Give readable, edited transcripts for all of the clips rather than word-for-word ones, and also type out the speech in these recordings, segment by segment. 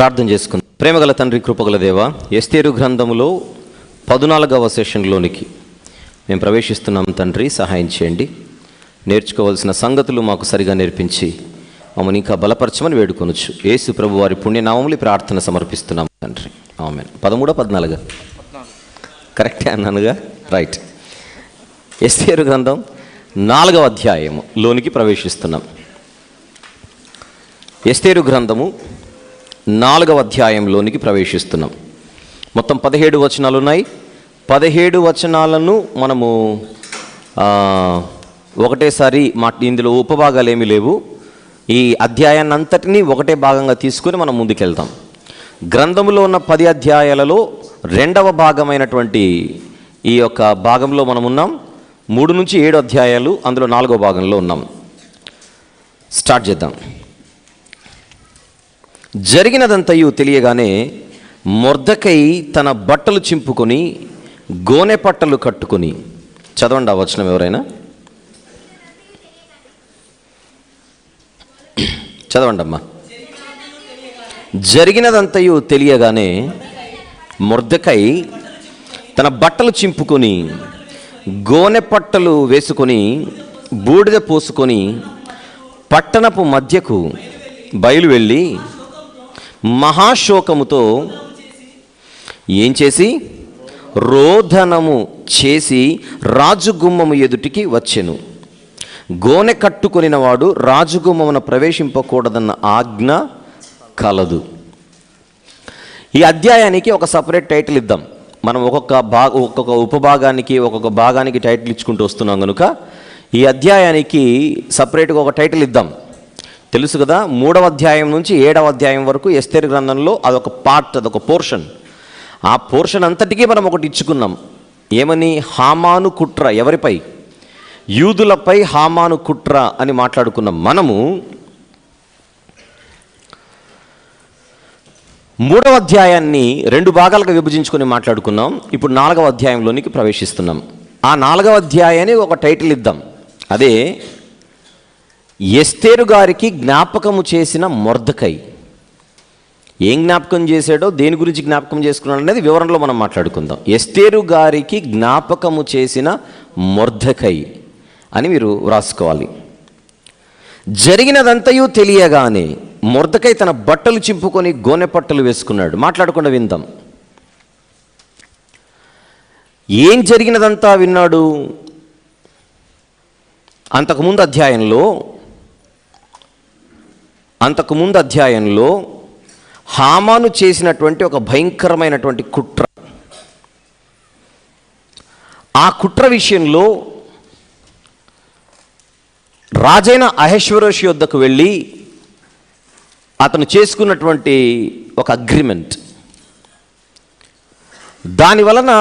ప్రార్థన చేసుకుందాం. ప్రేమగల తండ్రి, కృపగల దేవ, ఎస్తేరు గ్రంథములో 14వ సెషన్లోనికి మేము ప్రవేశిస్తున్నాం. తండ్రి, సహాయం చేయండి. నేర్చుకోవాల్సిన సంగతులు మాకు సరిగా నేర్పించి మమ్మల్ని ఇంకా బలపరచమని వేడుకొనొచ్చు. యేసు ప్రభు వారి పుణ్యనామములు ప్రార్థన సమర్పిస్తున్నాం తండ్రి. ఆమేన్. 13, 14 కరెక్టే అన్నానుగా? రైట్. ఎస్తేరు గ్రంథం 4వ అధ్యాయములోనికి ప్రవేశిస్తున్నాం. ఎస్తేరు గ్రంథము 4వ అధ్యాయంలోనికి ప్రవేశిస్తున్నాం. మొత్తం 17 వచనాలు ఉన్నాయి. 17 వచనాలను మనము ఒకటేసారి ఇందులో ఉపభాగాలు ఏమీ లేవు. ఈ అధ్యాయాన్ని అంతటినీ ఒకటే భాగంగా తీసుకుని మనం ముందుకెళ్తాం. గ్రంథములో ఉన్న 10 అధ్యాయాలలో 2వ భాగమైనటువంటి ఈ యొక్క భాగంలో మనం ఉన్నాం. 3 నుంచి 7 అధ్యాయాలు, అందులో 4వ భాగంలో ఉన్నాం. స్టార్ట్ చేద్దాం. జరిగినదంతయు తెలియగానే మొర్దెకై తన బట్టలు చింపుకొని గోనె పట్టలు కట్టుకొని, చదవండి ఆ వచనం ఎవరైనా, చదవండి అమ్మా. జరిగినదంతయు తెలియగానే మొర్దెకై తన బట్టలు చింపుకొని గోనె పట్టలు వేసుకొని బూడిద పోసుకొని పట్టణపు మధ్యకు బయలు వెళ్ళి మహాశోకముతో ఏం చేసి రోదనము చేసి రాజుగుమ్మము ఎదుటికి వచ్చెను. గోనె కట్టుకొనిన వాడు రాజుగుమ్మమున ప్రవేశింపకూడదన్న ఆజ్ఞ కలదు. ఈ అధ్యాయానికి ఒక సపరేట్ టైటిల్ ఇద్దాం. మనం ఒక్కొక్క ఉపభాగానికి ఒక్కొక్క భాగానికి టైటిల్ ఇచ్చుకుంటూ వస్తున్నాం కనుక ఈ అధ్యాయానికి సపరేట్గా ఒక టైటిల్ ఇద్దాం. తెలుసు కదా, 3వ అధ్యాయం నుంచి 7వ అధ్యాయం వరకు ఎస్తేరు గ్రంథంలో అదొక పార్ట్, అదొక పోర్షన్. ఆ పోర్షన్ అంతటికీ మనం ఒకటి ఇచ్చుకున్నాం. ఏమని? హామాను కుట్ర. ఎవరిపై? యూదులపై హామాను కుట్ర అని మాట్లాడుకున్నాం. మనము 3వ అధ్యాయాన్ని 2 భాగాలుగా విభజించుకొని మాట్లాడుకున్నాం. ఇప్పుడు 4వ అధ్యాయంలోనికి ప్రవేశిస్తున్నాం. ఆ 4వ అధ్యాయాన్ని ఒక టైటిల్ ఇద్దాం. అదే ఎస్తేరు గారికి జ్ఞాపకము చేసిన మొర్దెకై. ఏం జ్ఞాపకం చేశాడో, దేని గురించి జ్ఞాపకం చేసుకున్నాడు అనేది వివరణలో మనం మాట్లాడుకుందాం. ఎస్తేరు గారికి జ్ఞాపకము చేసిన మొర్దెకై అని మీరు వ్రాసుకోవాలి. జరిగినదంతయు తెలియగానే మొర్దెకై తన బట్టలు చింపుకొని గోనె పట్టలు వేసుకున్నాడు. మాట్లాడకుండా విందాం. ఏం జరిగినదంతా విన్నాడు? అంతకుముందు అధ్యాయంలో హామాను చేసినటువంటి ఒక భయంకరమైనటువంటి కుట్ర. ఆ కుట్ర విషయంలో రాజైన అహష్వేరోషు యొద్దకు వెళ్ళి అతను చేసుకున్నటువంటి ఒక అగ్రిమెంట్, దాని వలన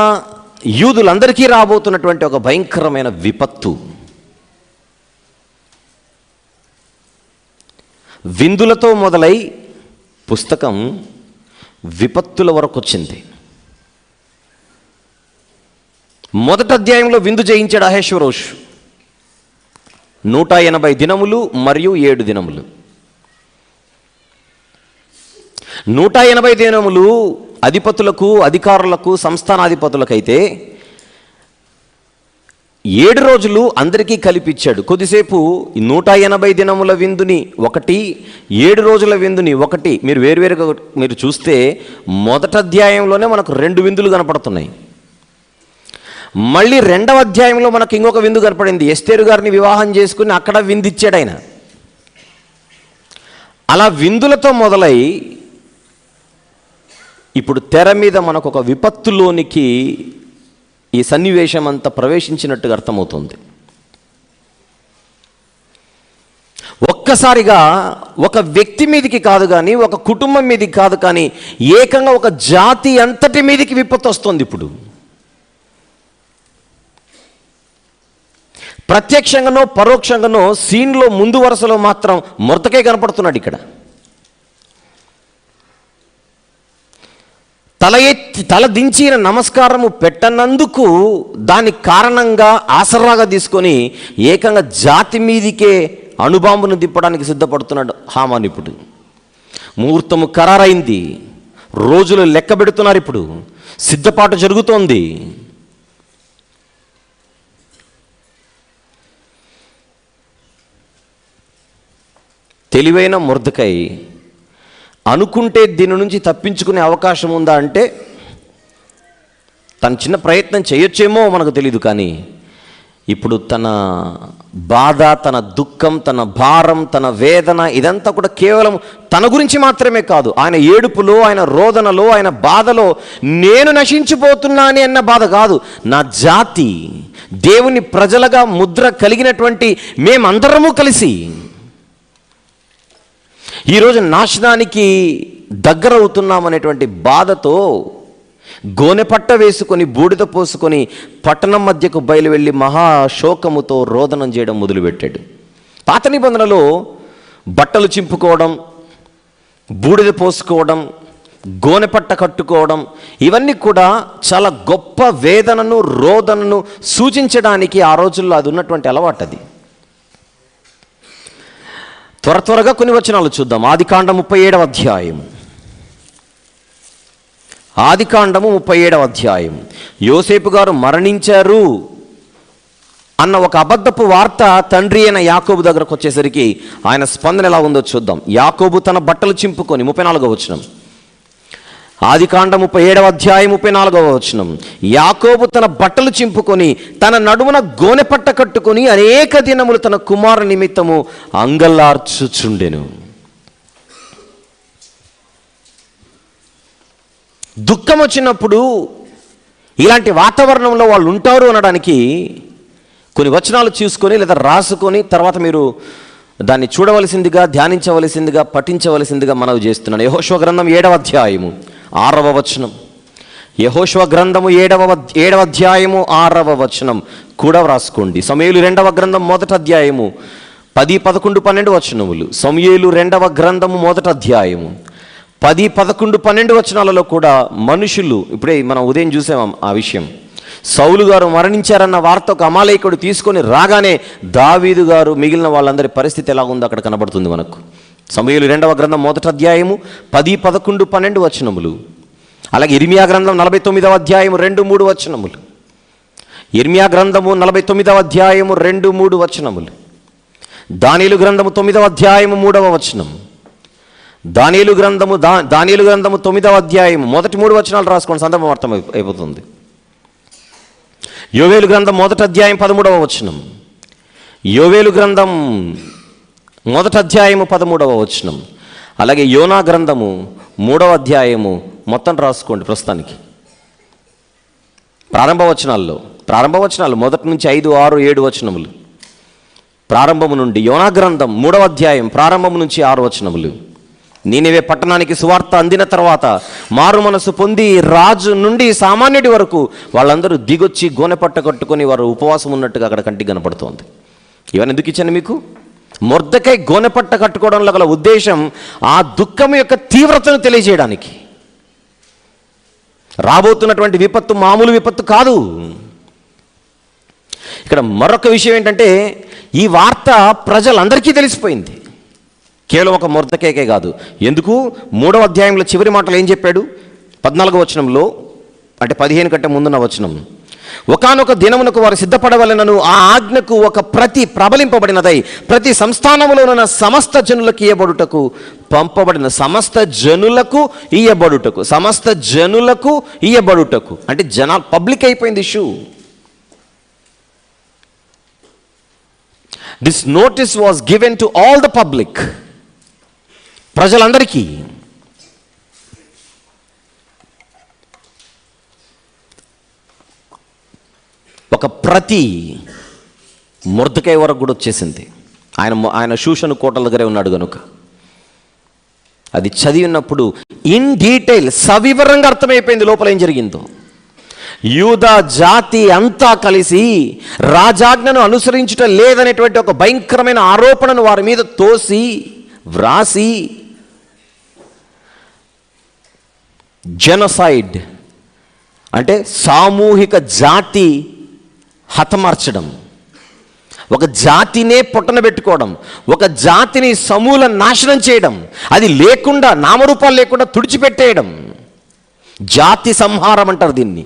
యూదులందరికీ రాబోతున్నటువంటి ఒక భయంకరమైన విపత్తు, విందులతో మొదలై పుస్తకం విపత్తుల వరకు వచ్చింది. మొదటి అధ్యాయంలో విందు చేయించాడు అహష్వేరోషు. 180 దినములు మరియు 7 దినములు. 180 దినములు అధిపతులకు, అధికారులకు, సంస్థానాధిపతులకైతే 7 రోజులు అందరికీ కలిపిచ్చాడు. కొద్దిసేపు 180 దినముల విందుని ఒకటి, 7 రోజుల విందుని ఒకటి. మీరు వేరువేరుగా మీరు చూస్తే మొదటి అధ్యాయంలోనే మనకు 2 విందులు కనపడుతున్నాయి. మళ్ళీ 2వ అధ్యాయంలో మనకు ఇంకొక విందు కనపడింది. ఎస్తేరు గారిని వివాహం చేసుకుని అక్కడ విందిచ్చాడు ఆయన. అలా విందులతో మొదలై ఇప్పుడు తెర మీద మనకు ఒక విపత్తులోనికి ఈ సన్నివేశం అంతా ప్రవేశించినట్టుగా అర్థమవుతుంది. ఒక్కసారిగా ఒక వ్యక్తి మీదకి కాదు కానీ, ఒక కుటుంబం మీదకి కాదు కానీ, ఏకంగా ఒక జాతి అంతటి మీదకి విపత్తు వస్తుంది. ఇప్పుడు ప్రత్యక్షంగానో పరోక్షంగానో సీన్లో ముందు వరుసలో మాత్రం మొర్దెకై కనపడుతున్నాడు. ఇక్కడ తల దించిన నమస్కారము పెట్టనందుకు దాని కారణంగా ఆసరాగా తీసుకొని ఏకంగా జాతి మీదికే అణుబాంబును దిప్పడానికి సిద్ధపడుతున్నాడు హామాను. ఇప్పుడు ముహూర్తము ఖరారైంది, రోజులు లెక్క పెడుతున్నారు, ఇప్పుడు సిద్ధపాటు జరుగుతోంది. తెలివైన మొర్దెకై అనుకుంటే దీని నుంచి తప్పించుకునే అవకాశం ఉందా అంటే తను చిన్న ప్రయత్నం చేయొచ్చేమో మనకు తెలియదు. కానీ ఇప్పుడు తన బాధ, తన దుఃఖం, తన భారం, తన వేదన ఇదంతా కూడా కేవలం తన గురించి మాత్రమే కాదు. ఆయన ఏడుపులో, ఆయన రోదనలో, ఆయన బాధలో నేను నశించిపోతున్నాను అన్న బాధ కాదు. నా జాతి, దేవుని ప్రజలుగా ముద్ర కలిగినటువంటి మేమందరము కలిసి ఈరోజు నాశనానికి దగ్గరవుతున్నామనేటువంటి బాధతో గోనెపట్ట వేసుకొని బూడిద పోసుకొని పట్టణం మధ్యకు బయలు వెళ్ళి మహాశోకముతో రోదనం చేయడం మొదలుపెట్టాడు. పాత నిబంధనలో బట్టలు చింపుకోవడం, బూడిద పోసుకోవడం, గోనెపట్ట కట్టుకోవడం ఇవన్నీ కూడా చాలా గొప్ప వేదనను, రోదనను సూచించడానికి ఆ రోజుల్లో అది ఉన్నటువంటి అలవాటు. అది త్వరగా కొన్ని వచనాలు చూద్దాం. ఆదికాండము 37వ అధ్యాయం. ఆదికాండము 37వ అధ్యాయం. యోసేపు గారు మరణించారు అన్న ఒక అబద్ధపు వార్త తండ్రి అయిన యాకోబు దగ్గరకు వచ్చేసరికి ఆయన స్పందన ఎలా ఉందో చూద్దాం. యాకోబు తన బట్టలు చింపుకొని 34వ వచనం. ఆదికాండం 37వ అధ్యాయం 34వ వచనం. యాకోబు తన బట్టలు చింపుకొని తన నడుమున గోనెపట్ట కట్టుకొని అనేక దినములు తన కుమారు నిమిత్తము అంగలార్చుచుండెను. దుఃఖం వచ్చినప్పుడు ఇలాంటి వాతావరణంలో వాళ్ళు ఉంటారు అనడానికి కొన్ని వచనాలు చూసుకొని లేదా రాసుకొని తర్వాత మీరు దాన్ని చూడవలసిందిగా, ధ్యానించవలసిందిగా, పఠించవలసిందిగా మనవి చేస్తున్నాను. యెహోషువ గ్రంథం 7వ అధ్యాయము 6వ వచనం. యెహోషువ గ్రంథము 7వ అధ్యాయము 6వ వచనం కూడా రాసుకోండి. సమూయేలు 2వ గ్రంథం 1వ అధ్యాయము 10, 11, 12 వచనములు. సమూయేలు 2వ గ్రంథము 1వ అధ్యాయము 10, 11, 12 వచనాలలో కూడా మనుషులు, ఇప్పుడే మనం ఉదయం చూసాం ఆ విషయం, సౌలు గారు మరణించారన్న వార్త ఒక అమాలేకుడు తీసుకొని రాగానే దావీదు గారు మిగిలిన వాళ్ళందరి పరిస్థితి ఎలా ఉందో అక్కడ కనబడుతుంది మనకు. సమూయేలు 2వ గ్రంథం 1వ అధ్యాయము 10, 11, 12 వచనములు. అలాగే ఇర్మియా గ్రంథం 49వ అధ్యాయము 2, 3 వచనములు. ఇర్మియా గ్రంథము 49వ అధ్యాయము 2, 3 వచనములు. దానియేలు గ్రంథము 9వ అధ్యాయము 3వ వచనం. దానియేలు గ్రంథము 9వ అధ్యాయము మొదటి 3 వచనాలు రాసుకోండి, సందర్భం అర్థం అయిపోతుంది. యోవేలు గ్రంథం 1వ అధ్యాయం 13వ వచనం. యోవేలు గ్రంథం 1వ అధ్యాయము 13వ వచనం. అలాగే యోనా గ్రంథము 3వ అధ్యాయము మొత్తం రాసుకోండి ప్రస్తుతానికి. ప్రారంభ వచనాలు మొదటి నుంచి 5, 6, 7 వచనములు. ప్రారంభము నుండి యోనా గ్రంథం 3వ అధ్యాయం ప్రారంభము నుంచి 6 వచనములు. నీనెవే పట్టణానికి సువార్త అందిన తర్వాత మారు మనసు పొంది రాజు నుండి సామాన్యుడి వరకు వాళ్ళందరూ దిగొచ్చి గోనెపట్ట కట్టుకొని వారు ఉపవాసం ఉన్నట్టుగా అక్కడ కంటికి కనపడుతోంది. ఇవన్నీ ఎందుకు ఇచ్చాను మీకు? మొర్దెకై గోనెపట్ట కట్టుకోవడంలో గల ఉద్దేశం ఆ దుఃఖం యొక్క తీవ్రతను తెలియజేయడానికి. రాబోతున్నటువంటి విపత్తు మామూలు విపత్తు కాదు. ఇక్కడ మరొక విషయం ఏంటంటే ఈ వార్త ప్రజలందరికీ తెలిసిపోయింది, కేవలం ఒక మొర్దెకైకే కాదు. ఎందుకు? 3వ అధ్యాయంలో చివరి మాటలు ఏం చెప్పాడు? 14వ వచనంలో, అంటే 15 కంటే ముందున్న వచనం. ఒకానొక దినమునకు వారు సిద్ధపడవలెనను ఆ ఆజ్ఞకు ఒక ప్రతి ప్రబలింపబడినదై ప్రతి సంస్థానములోనున్న సమస్త జనులకు ఇయ్యబడుటకు పంపబడిన. సమస్త జనులకు ఇయ్యబడుటకు అంటే జనాలు పబ్లిక్ అయిపోయింది issue. This notice was given to all the public, ప్రజలందరికీ. ఒక ప్రతి మొర్దెకై వరకు కూడా వచ్చేసింది. ఆయన షూషను కోటల దగ్గరే ఉన్నాడు కనుక అది చదివినప్పుడు ఇన్ డీటెయిల్ సవివరంగా అర్థమైపోయింది లోపల ఏం జరిగిందో. యూదా జాతి అంతా కలిసి రాజాజ్ఞను అనుసరించుట లేదనేటువంటి ఒక భయంకరమైన ఆరోపణను వారి మీద తోసి వ్రాసి జెనోసైడ్ అంటే సామూహిక జాతి హతమార్చడం, ఒక జాతినే పొట్టన పెట్టుకోవడం, ఒక జాతిని సమూల నాశనం చేయడం, అది లేకుండా నామరూపాలు లేకుండా తుడిచిపెట్టేయడం, జాతి సంహారం అంటారు దీన్ని.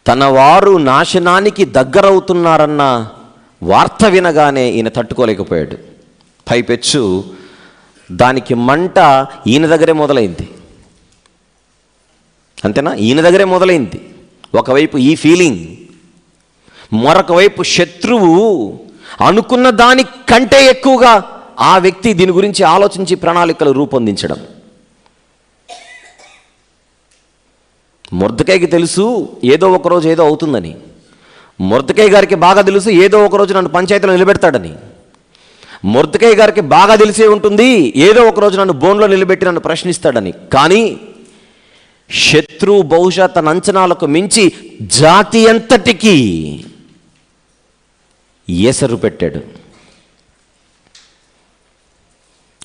తన వారు నాశనానికి దగ్గరవుతున్నారన్న వార్త వినగానే ఈయన తట్టుకోలేకపోయాడు. పైపెచ్చు దానికి మంట ఈయన దగ్గరే మొదలైంది. అంతేనా? ఈయన దగ్గరే మొదలైంది. ఒకవైపు ఈ ఫీలింగ్, మరొక వైపు శత్రువు అనుకున్న దానికంటే ఎక్కువగా ఆ వ్యక్తి దీని గురించి ఆలోచించి ప్రణాళికలు రూపొందించడం. మొర్దెకైకి తెలుసు ఏదో ఒకరోజు ఏదో అవుతుందని. మొర్దెకై గారికి బాగా తెలుసు ఏదో ఒకరోజు నన్ను పంచాయతీలో నిలబెడతాడని. మొర్దెకై గారికి బాగా తెలిసే ఉంటుంది ఏదో ఒకరోజు నన్ను బోన్లో నిలబెట్టి నన్ను ప్రశ్నిస్తాడని. కానీ శత్రువు బహుశా తన అంచనాలకు మించి జాతి అంతటికీ ఎసరు పెట్టాడు.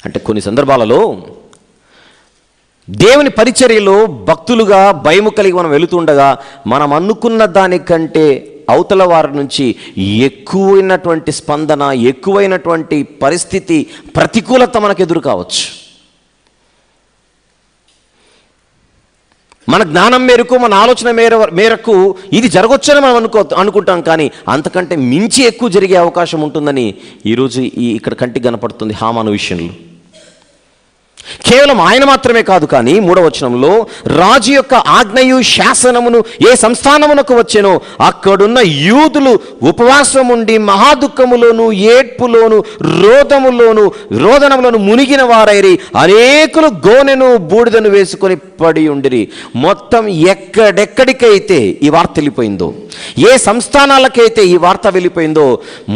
అంటే కొన్ని సందర్భాలలో దేవుని పరిచర్యలో భక్తులుగా భయము కలిగి మనం వెళుతుండగా మనం అనుకున్న దానికంటే అవతల వారి నుంచి ఎక్కువైనటువంటి స్పందన, ఎక్కువైనటువంటి పరిస్థితి, ప్రతికూలత మనకు ఎదురు కావచ్చు. మన జ్ఞానం మేరకు, మన ఆలోచన మేరకు ఇది జరగొచ్చని మనం అనుకుంటాం. కానీ అంతకంటే మించి ఎక్కువ జరిగే అవకాశం ఉంటుందని ఈరోజు ఇక్కడ కంటికి కనపడుతుంది హామాను విషయంలో. కేవలం ఆయన మాత్రమే కాదు, కానీ 3వ వచనంలో రాజు యొక్క ఆజ్ఞయు శాసనమును ఏ సంస్థానమునకు వచ్చెనో అక్కడున్న యూదులు ఉపవాసం ఉండి మహాదుఃఖములోను, ఏడ్పులోను, రోదనములోను మునిగిన వారైరి. అనేకులు గోనెను బూడిదను వేసుకొని పడి ఉండిరి. మొత్తం ఎక్కడెక్కడికైతే ఈ వార్త వెళ్ళిపోయిందో, ఏ సంస్థానాలకైతే ఈ వార్త వెళ్ళిపోయిందో,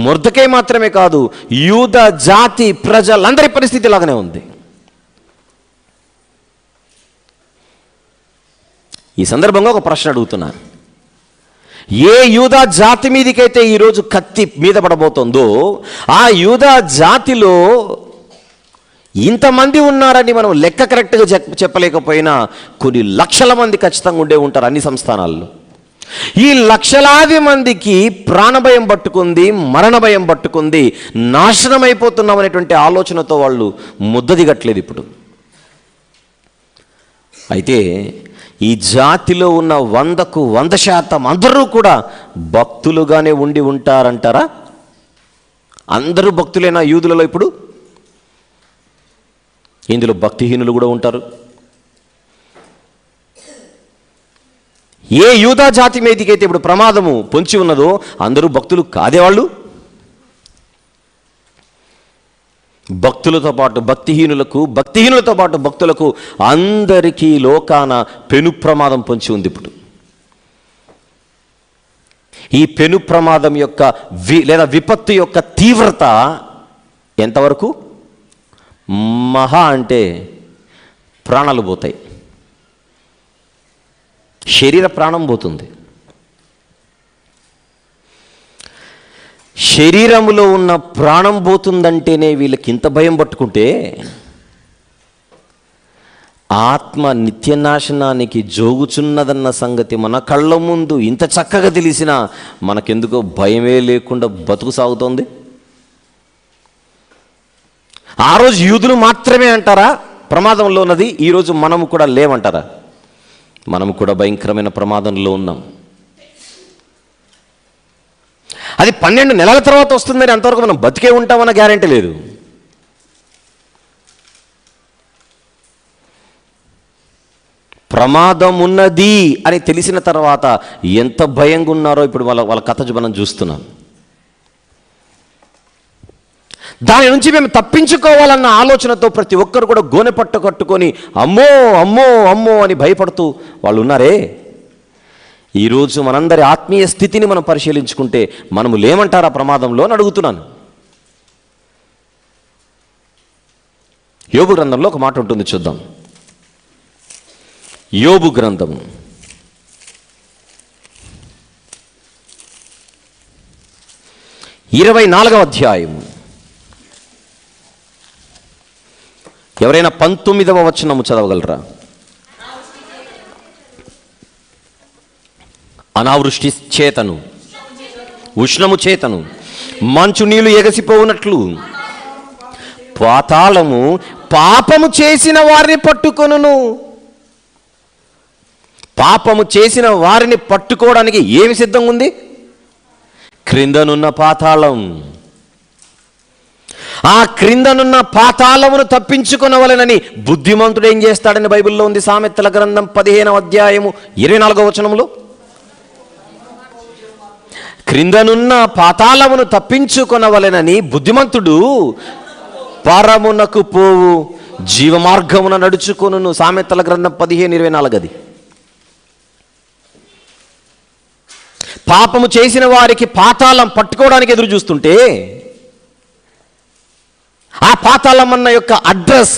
మొర్దెకై మాత్రమే కాదు, యూద జాతి ప్రజలందరి పరిస్థితి ఇలాగనే ఉంది. ఈ సందర్భంగా ఒక ప్రశ్న అడుగుతున్నాను. ఏ యూదా జాతి మీదకైతే ఈరోజు కత్తి మీద పడబోతుందో ఆ యూదా జాతిలో ఇంతమంది ఉన్నారని మనం లెక్క కరెక్ట్గా చెప్పలేకపోయినా కొన్ని లక్షల మంది ఖచ్చితంగా ఉండే ఉంటారు అన్ని సంస్థానాల్లో. ఈ లక్షలాది మందికి ప్రాణభయం పట్టుకుంది, మరణ భయం పట్టుకుంది, నాశనం అయిపోతున్నాం అనేటువంటి ఆలోచనతో వాళ్ళు ముద్దదిగట్లేదు ఇప్పుడు. అయితే ఈ జాతిలో ఉన్న 100కు 100% అందరూ కూడా భక్తులుగానే ఉండి ఉంటారంటారా? అందరూ భక్తులేనా యూదులలో? ఇప్పుడు ఇందులో భక్తిహీనులు కూడా ఉంటారు. ఏ యూదా జాతి మీదకైతే ఇప్పుడు ప్రమాదము పొంచి ఉన్నదో అందరూ భక్తులు కాదేవాళ్ళు. భక్తులతో పాటు భక్తిహీనులతో పాటు భక్తులకు అందరికీ లోకాన పెను ప్రమాదం పొంచి ఉంది. ఇప్పుడు ఈ పెను ప్రమాదం యొక్క లేదా విపత్తు యొక్క తీవ్రత ఎంతవరకు? మహా అంటే ప్రాణాలు పోతాయి, శరీర ప్రాణం పోతుంది. శరీరంలో ఉన్న ప్రాణం పోతుందంటేనే వీళ్ళకి ఇంత భయం పట్టుకుంటే ఆత్మ నిత్యనాశనానికి జోగుచున్నదన్న సంగతి మన కళ్ళ ముందు ఇంత చక్కగా తెలిసినా మనకెందుకో భయమే లేకుండా బతుకు సాగుతోంది. ఆ రోజు యూదులు మాత్రమే అంటారా ప్రమాదంలో ఉన్నది? ఈరోజు మనము కూడా లేమంటారా? మనము కూడా భయంకరమైన ప్రమాదంలో ఉన్నాం. అది 12 నెలల తర్వాత వస్తుందని అంతవరకు మనం బతికే ఉంటామన్న గ్యారెంటీ లేదు. ప్రమాదం ఉన్నది అని తెలిసిన తర్వాత ఎంత భయంగా ఉన్నారో ఇప్పుడు వాళ్ళ కథ మనం చూస్తున్నాం. దాని నుంచి మేము తప్పించుకోవాలన్న ఆలోచనతో ప్రతి ఒక్కరు కూడా గోనె పట్టు కట్టుకొని అమ్మో అమ్మో అమ్మో అని భయపడుతూ వాళ్ళు ఉన్నారే. ఈరోజు మనందరి ఆత్మీయ స్థితిని మనం పరిశీలించుకుంటే మనము లేమంటారా ప్రమాదంలో అని అడుగుతున్నాను. యోబు గ్రంథంలో ఒక మాట ఉంటుంది, చూద్దాం. యోబు గ్రంథం 24వ అధ్యాయం. ఎవరైనా 19వ వచనము చదవగలరా? అనావృష్టి చేతను, ఉష్ణము చేతను, మంచు నీళ్లు ఎగసిపోవునట్లు పాతాళము పాపము చేసిన వారిని పట్టుకొనును. పాపము చేసిన వారిని పట్టుకోవడానికి ఏమి సిద్ధంగా ఉంది? క్రిందనున్న పాతాళం. ఆ క్రిందనున్న పాతాళమును తప్పించుకొనవలెనని బుద్ధిమంతుడు ఏం చేస్తాడని బైబిల్లో ఉంది. సామెతల గ్రంథం 15వ అధ్యాయము 24వ వచనంలో, క్రిందనున్న పాతాళమును తప్పించుకొనవలెనని బుద్ధిమంతుడు పరమునకు పోవు జీవమార్గమున నడుచుకొనును. సామెతల గ్రంథం 15:24. అది పాపము చేసిన వారికి పాతాళం పట్టుకోవడానికి ఎదురు చూస్తుంటే, ఆ పాతాళం అన్న యొక్క అడ్రస్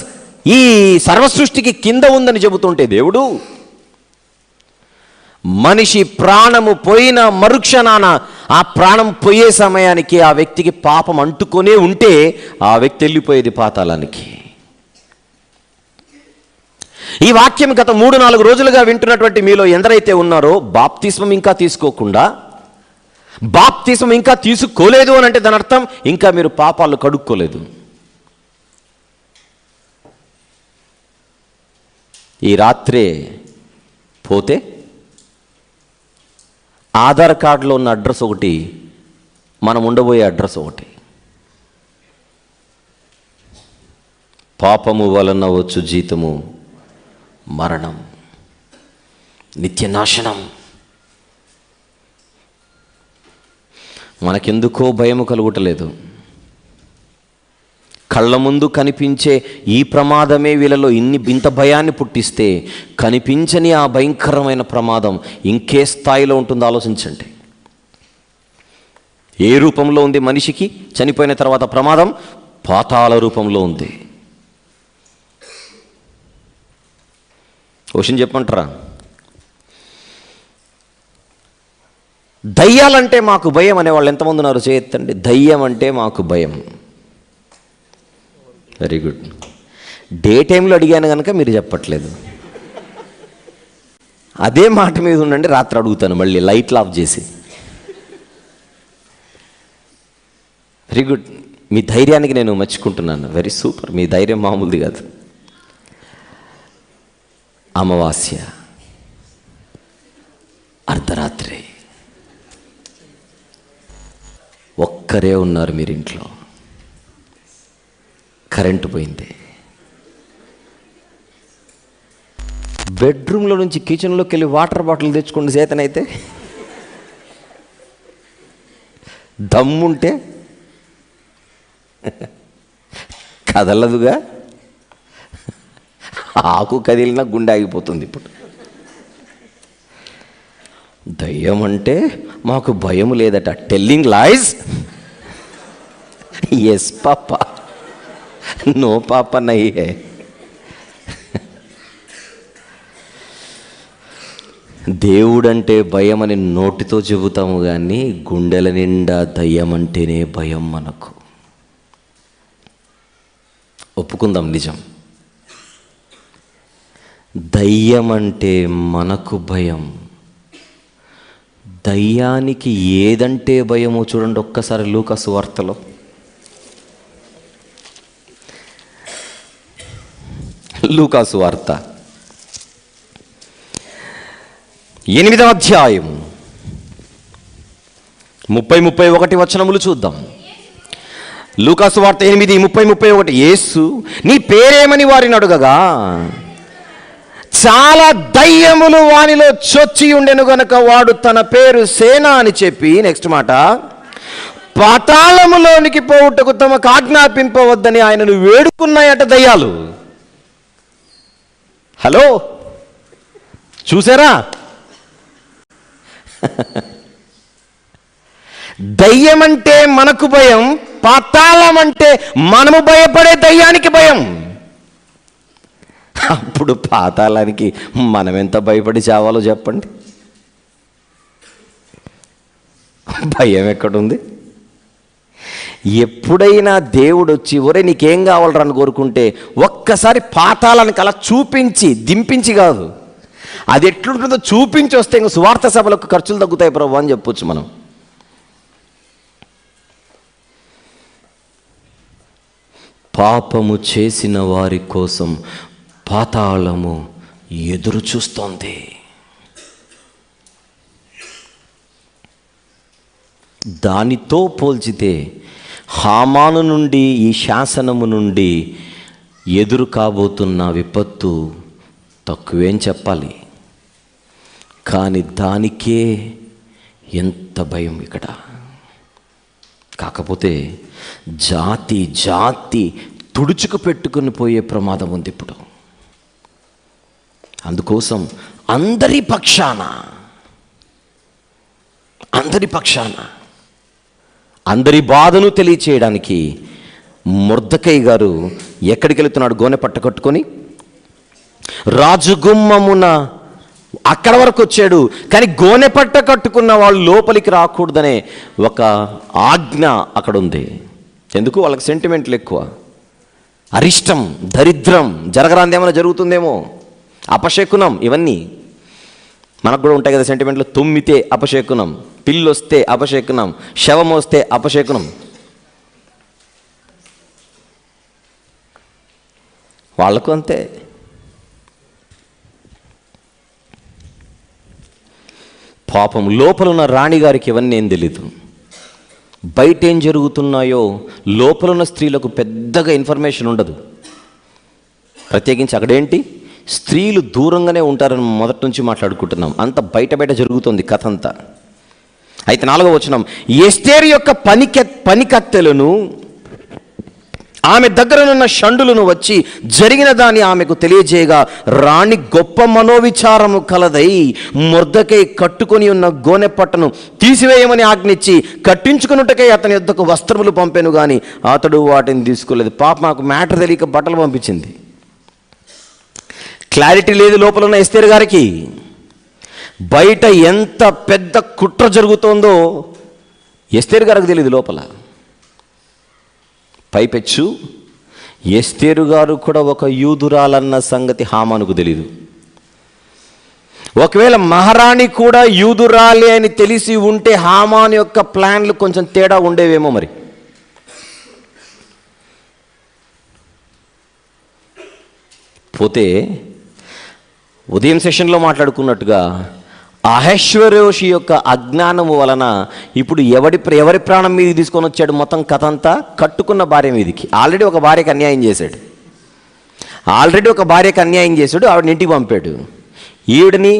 ఈ సర్వసృష్టికి కింద ఉందని చెబుతుంటే, దేవుడు మనిషి ప్రాణము పోయిన మరుక్షణాన ఆ ప్రాణం పోయే సమయానికి ఆ వ్యక్తికి పాపం అంటుకొనే ఉంటే ఆ వ్యక్తి వెళ్ళిపోయేది పాతాళానికి. ఈ వాక్యం గత 3-4 రోజులుగా వింటున్నటువంటి మీలో ఎందరైతే ఉన్నారో, బాప్తిస్మం ఇంకా తీసుకోకుండా, బాప్తిస్మం ఇంకా తీసుకోలేదు అని అంటే దాని అర్థం ఇంకా మీరు పాపాలు కడుక్కోలేదు. ఈ రాత్రే పోతే ఆధార్ కార్డులో ఉన్న అడ్రస్ ఒకటి, మనం ఉండబోయే అడ్రస్ ఒకటి. పాపము వలన వచ్చు జీతము మరణం, నిత్యనాశనం. మనకెందుకో భయము కలుగుటలేదు. కళ్ళ ముందు కనిపించే ఈ ప్రమాదమే వీళ్ళలో ఇంత భయాన్ని పుట్టిస్తే, కనిపించని ఆ భయంకరమైన ప్రమాదం ఇంకే స్థాయిలో ఉంటుందో ఆలోచించండి. ఏ రూపంలో ఉంది మనిషికి చనిపోయిన తర్వాత ప్రమాదం? పాతాళ రూపంలో ఉంది. క్వశ్చన్ చెప్పమంటారా? దయ్యాలంటే మాకు భయం అనేవాళ్ళు ఎంతమంది ఉన్నారు? చేయొద్దండి. దయ్యం అంటే మాకు భయం. Very good. డే టైంలో అడిగాను కనుక మీరు చెప్పట్లేదు. అదే మాట మీద ఉండండి, రాత్రి అడుగుతాను మళ్ళీ లైట్లు ఆఫ్ చేసి. Very good. మీ ధైర్యానికి నేను మెచ్చుకుంటున్నాను. Very super. మీ ధైర్యం మామూలుది కాదు. అమావాస్య, అర్ధరాత్రి, ఒక్కరే ఉన్నారు మీరు ఇంట్లో, కరెంటు పోయింది. బెడ్రూమ్లో నుంచి కిచెన్లోకి వెళ్ళి వాటర్ బాటిల్ తెచ్చుకోండి చేతనైతే, దమ్ముంటే కదలదుగా. ఆకు కదిలినా గుండె ఆగిపోతుంది. ఇప్పుడు దయ్యం అంటే మాకు భయం లేదట. Telling lies? ఎస్ పాపా, నో పాపా నహీ హై. దేవుడంటే భయం అని నోటితో చెబుతాము కానీ గుండెల నిండా దయ్యం అంటేనే భయం మనకు. ఒప్పుకుందాం, నిజం. దయ్యం అంటే మనకు భయం. దయ్యానికి ఏదంటే భయమో చూడండి ఒక్కసారి లూకా సువార్తలో. లూకా సువార్త 8వ అధ్యాయం 30-31 వచనములు చూద్దాం. లూకా సువార్త 8:30-31. యేసు నీ పేరేమని వారిని అడుగగా, చాలా దయ్యములు వానిలో చొచ్చి ఉండెను గనుక వాడు తన పేరు సేన అని చెప్పి, నెక్స్ట్ మాట, పాతాళములోనికి పోవుటకు తమకు ఆజ్ఞాపింపవద్దని ఆయనను వేడుకున్నాయట దయ్యాలు. హలో, చూసారా? దయ్యం అంటే మనకు భయం, పాతాళం అంటే మనము భయపడే దయ్యానికి భయం. అప్పుడు పాతాళానికి మనం ఎంత భయపడి చావాలో చెప్పండి. భయం ఎక్కడుంది? ఎప్పుడైనా దేవుడు వచ్చి ఒరే నీకేం కావాలరా అని కోరుకుంటే ఒక్కసారి పాతాళానికి అలా చూపించి దింపించి కాదు, అది ఎట్లుంటుందో చూపించి వస్తే ఇంకా సువార్త సభలకు ఖర్చులు తగ్గుతాయి ప్రభు అని చెప్పొచ్చు మనం. పాపము చేసిన వారి కోసం పాతాళము ఎదురు చూస్తోంది. దానితో పోల్చితే హామాను నుండి ఈ శాసనము నుండి ఎదురు కాబోతున్న విపత్తు తక్కువేం చెప్పాలి. కానీ దానికే ఎంత భయం ఇక్కడ. కాకపోతే జాతి జాతి తుడుచుకు పెట్టుకుని పోయే ప్రమాదం ఉంది ఇప్పుడు. అందుకోసం అందరి పక్షాన అందరి బాధను తెలియచేయడానికి మొర్దెకై గారు ఎక్కడికి వెళుతున్నాడు? గోనె పట్ట కట్టుకొని రాజుగుమ్మమున అక్కడ వరకు వచ్చాడు. కానీ గోనె పట్ట కట్టుకున్న వాళ్ళు లోపలికి రాకూడదనే ఒక ఆజ్ఞ అక్కడ ఉంది. ఎందుకు? వాళ్ళకి సెంటిమెంట్లు ఎక్కువ, అరిష్టం, దరిద్రం, జరగరాందేమైనా జరుగుతుందేమో, అపశకునం. ఇవన్నీ మనకు కూడా ఉంటాయి కదా సెంటిమెంట్లు. తుమ్మితే అపశకునం, పిల్లు వస్తే అపశకునం, శవం వస్తే అపశకునం. వాళ్ళకు అంతే. పాపం లోపలున్న రాణిగారికి ఇవన్నీ ఏం తెలీదు. బయట ఏం జరుగుతున్నాయో లోపలున్న స్త్రీలకు పెద్దగా ఇన్ఫర్మేషన్ ఉండదు. ప్రత్యేకించి అక్కడేంటి, స్త్రీలు దూరంగానే ఉంటారని మొదటి నుంచి మాట్లాడుకుంటున్నాం. అంత బయట జరుగుతుంది కథ అంతా. అయితే 4వ వచనం, ఎస్తేరు యొక్క పనికత్తెలను ఆమె దగ్గరనున్న షండులను వచ్చి జరిగిన దాన్ని ఆమెకు తెలియజేయగా రాణి గొప్ప మనోవిచారము కలదై మొర్దెకై కట్టుకొని ఉన్న గోనె పట్టను తీసివేయమని ఆజ్ఞించి కట్టించుకున్నట్టుకై అతని యొద్దకు వస్త్రములు పంపాను, కానీ అతడు వాటిని తీసుకోలేదు. పాప మాకు మ్యాటర్ తెలియక బట్టలు పంపించింది. క్లారిటీ లేదు లోపల ఉన్న ఎస్తేరు గారికి. బయట ఎంత పెద్ద కుట్ర జరుగుతోందో ఎస్తేరు గారికి తెలియదు లోపల. పైపెచ్చు ఎస్తేరు గారు కూడా ఒక యూదురాలన్న సంగతి హామానుకు తెలీదు. ఒకవేళ మహారాణి కూడా యూదురాలి అని తెలిసి ఉంటే హామాను యొక్క ప్లాన్లు కొంచెం తేడా ఉండేవేమో మరి. పోతే ఉదయం సెషన్లో మాట్లాడుకున్నట్టుగా అహశ్వరోషి యొక్క అజ్ఞానము వలన ఇప్పుడు ఎవరి ప్రాణం మీదకి తీసుకొని వచ్చాడు? మొత్తం కథ అంతా కట్టుకున్న భార్య మీదకి. ఆల్రెడీ ఒక భార్యకు అన్యాయం చేశాడు. ఆవిడని ఇంటికి పంపాడు. ఈవిడని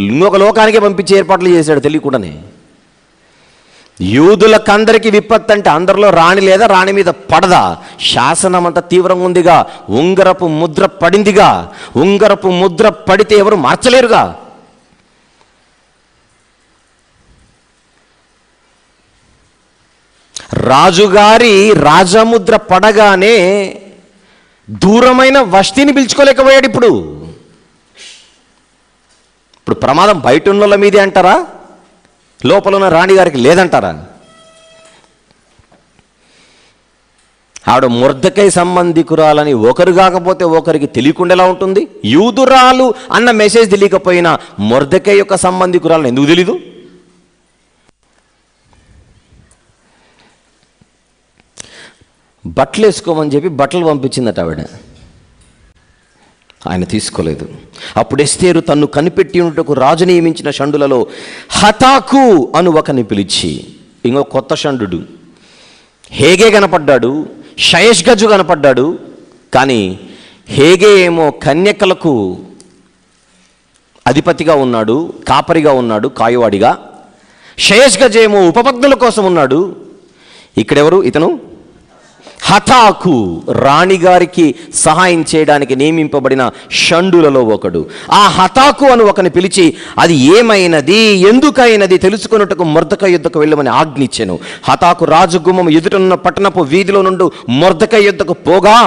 ఇంకొక లోకానికే పంపించి ఏర్పాట్లు చేశాడు తెలియకుండానే. యూదులకందరికీ విపత్తు అంటే అందరిలో రాణి లేదా, రాణి మీద పడదా? శాసనం అంతా తీవ్రంగా ఉందిగా. ఉంగరపు ముద్ర పడిందిగా. ఉంగరపు ముద్ర పడితే ఎవరు మార్చలేరుగా. రాజుగారి రాజముద్ర పడగానే దూరమైన వష్టిని పిలుచుకోలేకపోయాడు. ఇప్పుడు ప్రమాదం బయట ఉన్న మీదే అంటారా, లోపల ఉన్న రాణిగారికి లేదంటారా? ఆవిడ మొర్దెకై సంబంధికురాలని ఒకరు కాకపోతే ఒకరికి తెలియకుండా ఎలా ఉంటుంది? యూదురాలు అన్న మెసేజ్ తెలియకపోయినా మొర్దెకై యొక్క సంబంధికురాలని ఎందుకు తెలీదు? బట్టలు వేసుకోమని చెప్పి బట్టలు పంపించిందట ఆవిడ. ఆయన తీసుకోలేదు. అప్పుడు ఎస్తేరు తన్ను కనిపెట్టి ఉన్నట్టుకు రాజు నియమించిన షండులలో హతాకు అను ఒకని పిలిచి, ఇంకో కొత్త షండు హేగే కనపడ్డాడు, షయష్గజు కనపడ్డాడు. కానీ హేగే ఏమో కన్యకలకు అధిపతిగా ఉన్నాడు, కాపరిగా ఉన్నాడు, కాయువాడిగా. షయష్గజు ఏమో ఉపపత్నుల కోసం ఉన్నాడు. ఇక్కడెవరు? ఇతను హతాకు, రాణిగారికి సహాయం చేయడానికి నియమింపబడిన షండులలో ఒకడు. ఆ హతాకు అను ఒకని పిలిచి అది ఏమైనది, ఎందుకైనది తెలుసుకున్నట్టుకు మొర్దెకై యుద్ధకు వెళ్ళమని ఆజ్ఞించెను. హతాకు రాజగుమ్మము ఎదుటనున్న పట్టణపు వీధిలో నుండి మొర్దెకై యుద్ధకు పోగా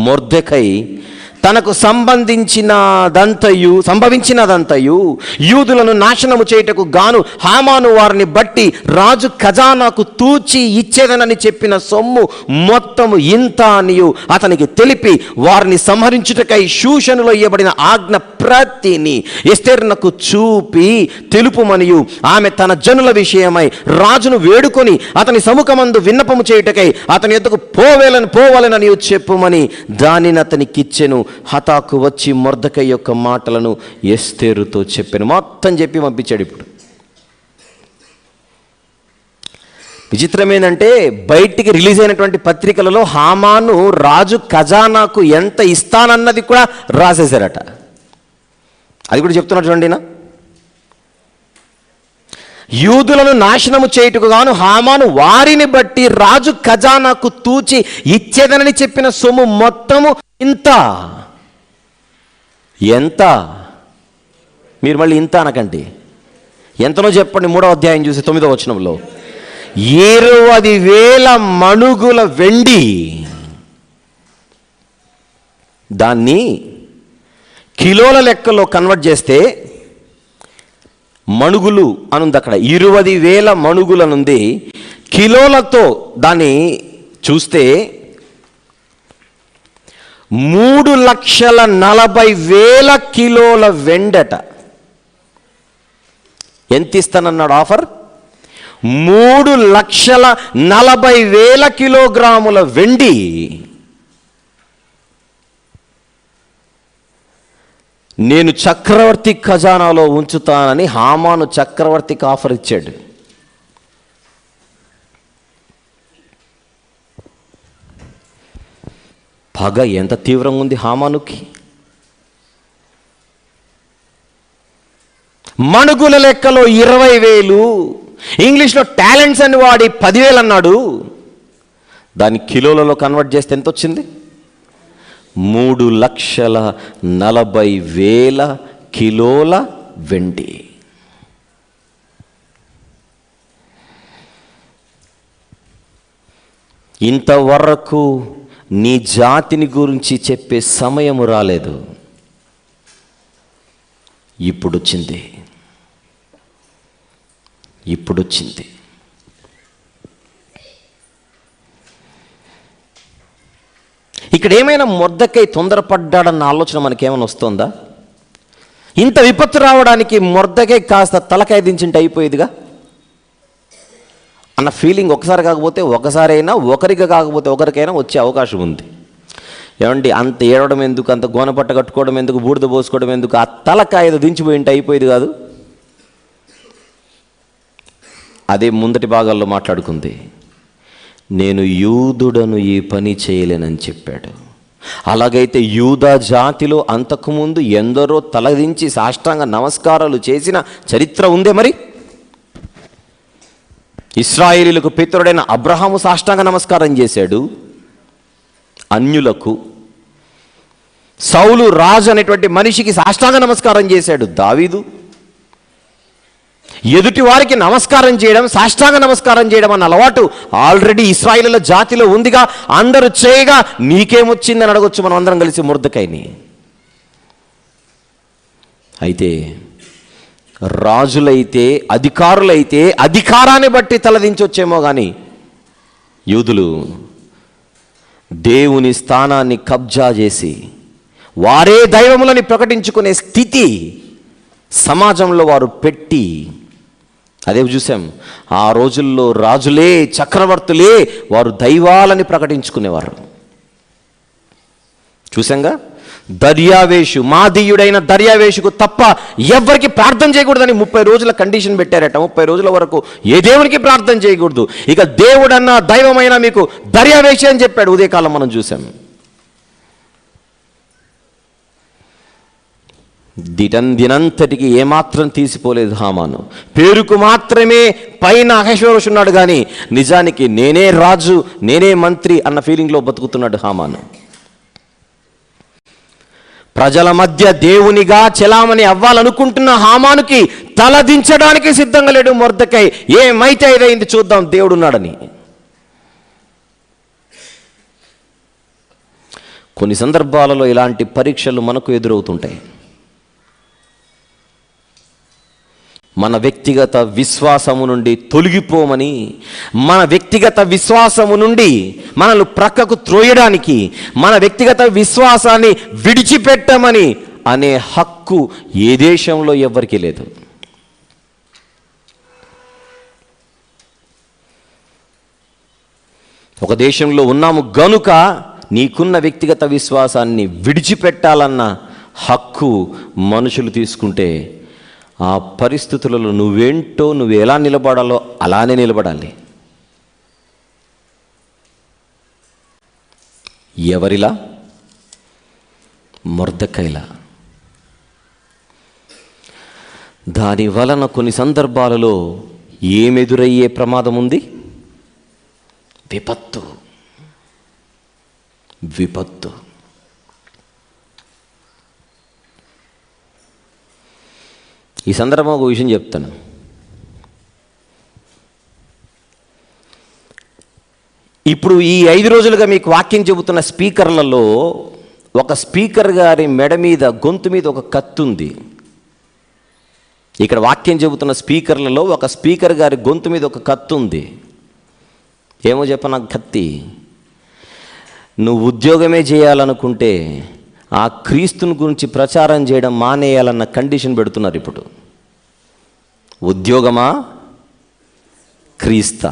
మొర్దెకై తనకు సంభవించినదంతయు యూదులను నాశనము చేయుటకు గాను హామాను వారిని బట్టి రాజు ఖజానాకు తూచి ఇచ్చేదనని చెప్పిన సొమ్ము మొత్తము ఇంత అనియు అతనికి తెలిపి వారిని సంహరించుటకై షూషనులో ఇవ్వబడిన ఆజ్ఞ ప్రతిని ఎస్తేరునకు చూపి తెలుపుమనియు ఆమె తన జనుల విషయమై రాజును వేడుకొని అతని సముఖమందు విన్నపము చేయుటకై అతని యొద్దకు పోవాలని చెప్పుమని దానిని అతనికిచ్చెను. హతాకు వచ్చి మొర్దెకై యొక్క మాటలను ఎస్తేరుతో చెప్పాను. మొత్తం చెప్పి పంపించాడు. ఇప్పుడు విచిత్రం ఏంటంటే బయటికి రిలీజ్ అయినటువంటి పత్రికలలో హామాను రాజు ఖజానాకు ఎంత ఇస్తానన్నది కూడా రాసేశారట. అది కూడా చెప్తున్నారు చూడండి. యూదులను నాశనము చేయుటకు గాను హామాను వారిని బట్టి రాజు ఖజానాకు తూచి ఇచ్చేదనని చెప్పిన సొమ్ము మొత్తము ఇంత. ఎంత? మీరు మళ్ళీ ఇంత అనకండి, ఎంతనో చెప్పండి. 3వ అధ్యాయం చూసి 9వ వచనంలో 20,000 మణుగుల వెండి. దాన్ని కిలోల లెక్కలో కన్వర్ట్ చేస్తే మణుగులు అనుంది అక్కడ. 20,000 మణుగులనుంది. కిలోలతో దాన్ని చూస్తే 3,40,000 కిలోల వెండట. ఎంత ఇస్తానన్నాడు ఆఫర్? 3,40,000 కిలోగ్రాముల వెండి. నేను చక్రవర్తి ఖజానాలో ఉంచుతానని హామాను చక్రవర్తికి ఆఫర్ ఇచ్చాడు. పగ ఎంత తీవ్రంగా ఉంది హామానుకి. మణుగుల లెక్కలో 20,000, ఇంగ్లీష్లో టాలెంట్స్ అని వాడి 10,000 అన్నాడు. దాన్ని కిలోలలో కన్వర్ట్ చేస్తే ఎంత వచ్చింది? 3,40,000 కిలోల వెండి. ఇంతవరకు నీ జాతిని గురించి చెప్పే సమయము రాలేదు, ఇప్పుడొచ్చింది. ఇక్కడ ఏమైనా మొర్దెకై తొందరపడ్డాడన్న ఆలోచన మనకేమైనా వస్తుందా? ఇంత విపత్తు రావడానికి మొర్దెకై కాస్త తలకాయ దించింటే అయిపోయేదిగా అన్న ఫీలింగ్ ఒకసారి కాకపోతే ఒకసారైనా, ఒకరికి కాకపోతే ఒకరికైనా వచ్చే అవకాశం ఉంది. ఏమండి, అంత ఏడవడం ఎందుకు, అంత గోనపట్ట కట్టుకోవడం ఎందుకు, బూడిద పోసుకోవడం ఎందుకు? ఆ తలకాయ దించిపోయింటే అయిపోయేది కాదు. అదే ముందటి భాగాల్లో మాట్లాడుకుంది. నేను యూదుడను ఈ పని చేయలేనని చెప్పాడు. అలాగైతే యూదా జాతిలో అంతకుముందు ఎందరో తలదించి సాష్టాంగ నమస్కారాలు చేసిన చరిత్ర ఉందే. మరి ఇశ్రాయేలీయులకు పితరుడైన అబ్రహాము సాష్టాంగ నమస్కారం చేశాడు అన్యులకు. సౌలు రాజు అనేటువంటి మనిషికి సాష్టాంగ నమస్కారం చేశాడు దావీదు. ఎదుటి వారికి నమస్కారం చేయడం, సాష్టాంగ నమస్కారం చేయడం అన్న అలవాటు ఆల్రెడీ ఇశ్రాయేలీయుల జాతిలో ఉందిగా. అందరూ చేయగా నీకేమొచ్చిందని అడగొచ్చు మనం అందరం కలిసి మొర్దెకైని. అయితే రాజులైతే, అధికారులైతే అధికారాన్ని బట్టి తలదించొచ్చేమో కానీ యూదులు దేవుని స్థానాన్ని కబ్జా చేసి వారే దైవములని ప్రకటించుకునే స్థితి సమాజంలో వారు పెట్టి, అదే చూసాం. ఆ రోజుల్లో రాజులే, చక్రవర్తులే వారు దైవాలని ప్రకటించుకునేవారు. చూసాంగా, దర్యావేషు, మాదీయుడైన దర్యావేషుకు తప్ప ఎవరికి ప్రార్థన చేయకూడదని 30 రోజుల కండిషన్ పెట్టారట. 30 రోజుల వరకు ఏ దేవునికి ప్రార్థన చేయకూడదు. ఇక దేవుడన్నా దైవమైనా మీకు దర్యావేషి అని చెప్పాడు. ఉదయకాలం మనం చూసాం. దినంతటికి ఏమాత్రం తీసిపోలేదు హామాను. పేరుకు మాత్రమే పైన అహష్వేరోషు ఉన్నాడు కానీ నిజానికి నేనే రాజు, నేనే మంత్రి అన్న ఫీలింగ్లో బతుకుతున్నాడు హామాను. ప్రజల మధ్య దేవునిగా చెలామణి అవ్వాలనుకుంటున్న హామానుకి తలదించడానికి సిద్ధంగా లేడు మొర్దెకై. ఏమైతే ఇదైంది చూద్దాం, దేవుడున్నాడని. కొన్ని సందర్భాలలో ఇలాంటి పరీక్షలు మనకు ఎదురవుతుంటాయి. మన వ్యక్తిగత విశ్వాసము నుండి తొలగిపోమని, మన వ్యక్తిగత విశ్వాసము నుండి మనల్ని ప్రక్కకు త్రోయడానికి, మన వ్యక్తిగత విశ్వాసాన్ని విడిచిపెట్టమని అనే హక్కు ఏ దేశంలో ఎవ్వరికీ లేదు. ఒక దేశంలో ఉన్నాము గనుక నీకున్న వ్యక్తిగత విశ్వాసాన్ని విడిచిపెట్టాలన్న హక్కు మనుషులు తీసుకుంటే, ఆ పరిస్థితులలో నువ్వేంటో, నువ్వు ఎలా నిలబడాలో అలానే నిలబడాలి. ఎవరిలా? మొర్దెకైలా. దాని వలన కొన్ని సందర్భాలలో ఏమెదురయ్యే ప్రమాదం ఉంది? విపత్తు. ఈ సందర్భంగా ఒక విషయం చెప్తాను. ఇప్పుడు ఈ 5 రోజులుగా మీకు వాక్యం చెబుతున్న స్పీకర్లలో ఒక స్పీకర్ గారి మెడ మీద, గొంతు మీద ఒక కత్తి ఉంది. ఇక్కడ వాక్యం చెబుతున్న స్పీకర్లలో ఒక స్పీకర్ గారి గొంతు మీద ఒక కత్తి ఉంది. ఏమో చెప్పనా? కత్తి. నువ్వు ఉద్యోగమే చేయాలనుకుంటే ఆ క్రీస్తుని గురించి ప్రచారం చేయడం మానేయాలన్న కండిషన్ పెడుతున్నారు ఇప్పుడు. ఉద్యోగమా క్రీస్తా?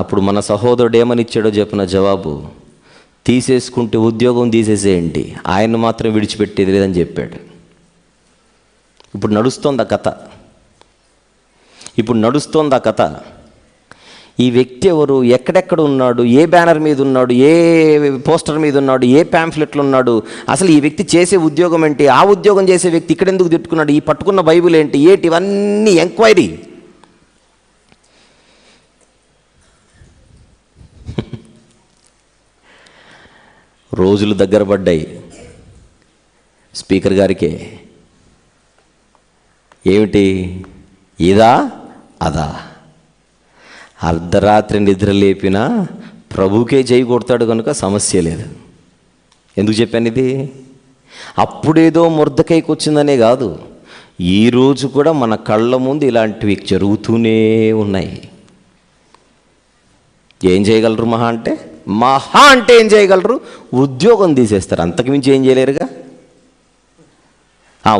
అప్పుడు మన సహోదరుడు ఏమని ఇచ్చాడో చెప్పిన జవాబు, తీసేసుకుంటే ఉద్యోగం తీసేసేయండి, ఆయన మాత్రం విడిచిపెట్టేది లేదని చెప్పాడు. ఇప్పుడు నడుస్తోంది ఆ కథ. ఈ వ్యక్తి ఎవరు, ఎక్కడెక్కడ ఉన్నాడు, ఏ బ్యానర్ మీద ఉన్నాడు, ఏ పోస్టర్ మీద ఉన్నాడు, ఏ ప్యాంఫ్లెట్లు ఉన్నాడు, అసలు ఈ వ్యక్తి చేసే ఉద్యోగం ఏంటి, ఆ ఉద్యోగం చేసే వ్యక్తి ఇక్కడ ఎందుకు తిట్టుకున్నాడు, ఈ పట్టుకున్న బైబిల్ ఏంటి, ఇవన్నీ ఎంక్వైరీ. రోజులు దగ్గర పడ్డాయి స్పీకర్ గారికే. ఏమిటి? ఇదా అదా? అర్ధరాత్రి నిద్ర లేపినా ప్రభుకే జై కొడతాడు కనుక సమస్య లేదు. ఎందుకు చెప్పాను ఇది? అప్పుడేదో మొర్దెకైకి వచ్చిందనే కాదు, ఈరోజు కూడా మన కళ్ళ ముందు ఇలాంటివి జరుగుతూనే ఉన్నాయి. ఏం చేయగలరు? మహా అంటే ఏం చేయగలరు? ఉద్యోగం తీసేస్తారు, అంతకుమించి ఏం చేయలేరుగా.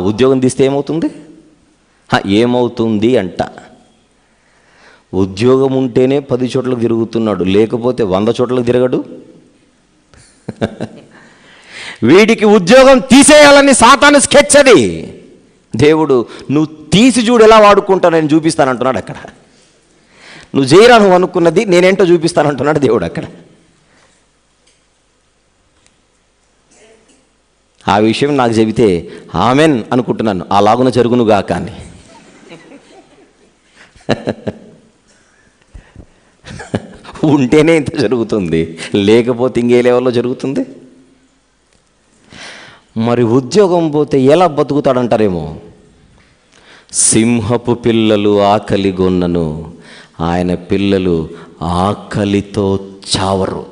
ఉద్యోగం తీస్తే ఏమవుతుంది అంట. ఉద్యోగం ఉంటేనే 10 చోట్లకు తిరుగుతున్నాడు, లేకపోతే 100 చోట్లకు తిరగడు. వీడికి ఉద్యోగం తీసేయాలని సాతాను స్కెచ్ అది. దేవుడు నువ్వు తీసి చూడు ఎలా వాడుకుంటా, నేను చూపిస్తానంటున్నాడు అక్కడ. నువ్వు చేయరా నువ్వు అనుకున్నది, నేనేంటో చూపిస్తానంటున్నాడు దేవుడు అక్కడ. ఆ విషయం నాకు చెబితే ఆమెన్ అనుకుంటున్నాను, అలాగున జరుగునుగా కానీ. ఉంటేనే ఇంత జరుగుతుంది, లేకపోతే ఇంకే లెవెల్లో జరుగుతుంది. మరి ఉద్యోగం పోతే ఎలా బతుకుతాడంటారేమో. సింహపు పిల్లలు ఆకలి గొన్నను, ఆయన పిల్లలు ఆకలితో చావరు.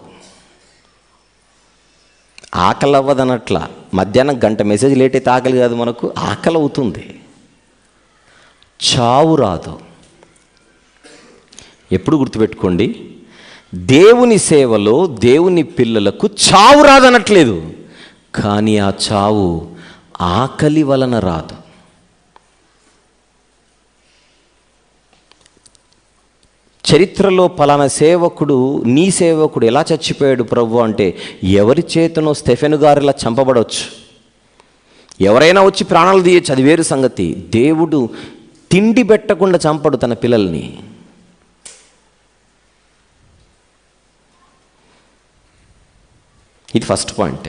ఆకలి అవ్వదనట్ల, మధ్యాహ్నం గంట మెసేజ్ లేట్ అయితే ఆకలి కాదు, మనకు ఆకలి అవుతుంది, చావు రాదు. ఎప్పుడు గుర్తుపెట్టుకోండి, దేవుని సేవలో దేవుని పిల్లలకు చావు రాదనట్లేదు, కానీ ఆ చావు ఆకలి వలన రాదు. చరిత్రలో పలానా సేవకుడు, నీ సేవకుడు ఎలా చచ్చిపోయాడు ప్రభు అంటే, ఎవరి చేతనో స్టెఫెను గారిలా చంపబడవచ్చు, ఎవరైనా వచ్చి ప్రాణాలు తీయచ్చు, అది వేరు సంగతి. దేవుడు తిండి పెట్టకుండా చంపడు తన పిల్లల్ని. ఇది ఫస్ట్ పాయింట్.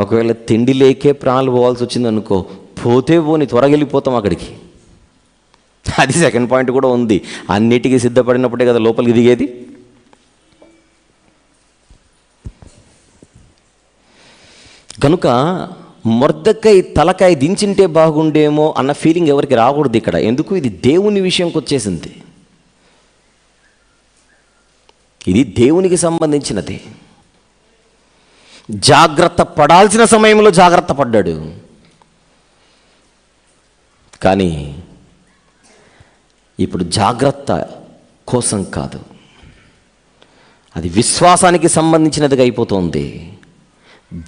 ఒకవేళ తిండి లేకే ప్రాణాలు పోవాల్సి వచ్చింది అనుకో, పోతే పోని త్వరగా వెళ్ళిపోతాం అక్కడికి. అది సెకండ్ పాయింట్ కూడా ఉంది. అన్నిటికీ సిద్ధపడినప్పుడే కదా లోపలికి దిగేది. కనుక మొర్దెకై తలకాయ దించింటే బాగుండేమో అన్న ఫీలింగ్ ఎవరికి రాకూడదు ఇక్కడ. ఎందుకు? ఇది దేవుని విషయంకి వచ్చేసింది. ఇది దేవునికి సంబంధించినది. జాగ్రత్త పడాల్సిన సమయంలో జాగ్రత్త పడ్డాడు. కానీ ఇప్పుడు జాగ్రత్త కోసం కాదు, అది విశ్వాసానికి సంబంధించినదిగా అయిపోతుంది.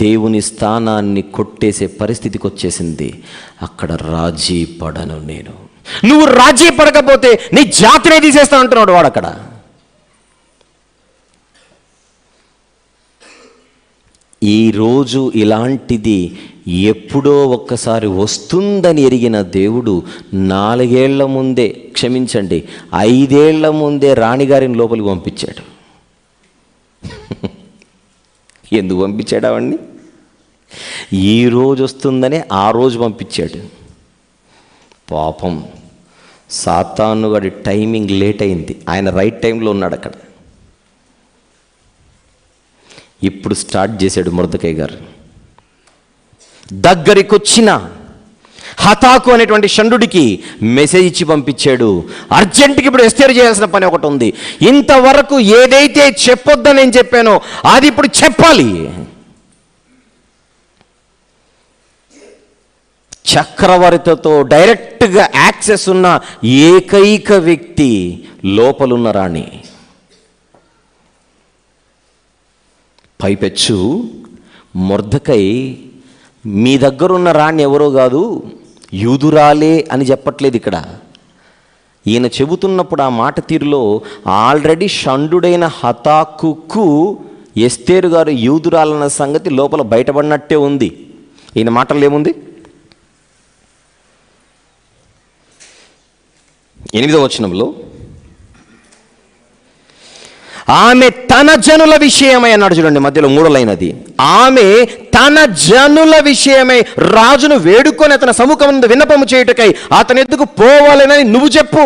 దేవుని స్థానాన్ని కొట్టేసే పరిస్థితికి వచ్చేసింది. అక్కడ రాజీ పడను నేను. నువ్వు రాజీ పడకపోతే నీ జాతినే తీసేస్తా అంటున్నాడు వాడు అక్కడ. ఈరోజు ఇలాంటిది ఎప్పుడో ఒక్కసారి వస్తుందని ఎరిగిన దేవుడు 4 ఏళ్ల ముందే, క్షమించండి 5 ఏళ్ల ముందే రాణిగారిని లోపలికి పంపించాడు. ఎందుకు పంపించాడు అవన్నీ? ఈ రోజు వస్తుందని ఆ రోజు పంపించాడు. పాపం సాతాను గారి టైమింగ్ లేట్ అయింది, ఆయన రైట్ టైంలో ఉన్నాడు అక్కడ. ఇప్పుడు స్టార్ట్ చేశాడు మొర్దెకై గారు. దగ్గరికి వచ్చిన హతాకు అనేటువంటి షండుడికి మెసేజ్ ఇచ్చి పంపించాడు, అర్జెంటుకి ఇప్పుడు ఎస్తేరు చేయాల్సిన పని ఒకటి ఉంది. ఇంతవరకు ఏదైతే చెప్పొద్దని నేను చెప్పానో అది ఇప్పుడు చెప్పాలి. చక్రవర్తితో డైరెక్ట్గా యాక్సెస్ ఉన్న ఏకైక వ్యక్తి లోపలున్న రాణి. పైపెచ్చు మొర్దెకై మీ దగ్గరున్న రాణి ఎవరో కాదు, యూదురాలే అని చెప్పట్లేదు ఇక్కడ. ఈయన చెబుతున్నప్పుడు ఆ మాట తీరులో ఆల్రెడీ షండుడైన హతాకుకు ఎస్తేరు గారు యూదురాలన్న సంగతి లోపల బయటపడినట్టే ఉంది. ఈయన మాటల్లో ఏముంది? 8వ వచనంలో ఆమె తన జనుల విషయమై అన్నాడు. చూడండి మధ్యలో 3వ లైన్ అది. ఆమె తన జనుల విషయమై రాజును వేడుకొని అతని సముఖమందు విన్నపము చేయుటకై అతని ఎద్దుకు పోవాలని నువ్వు చెప్పు.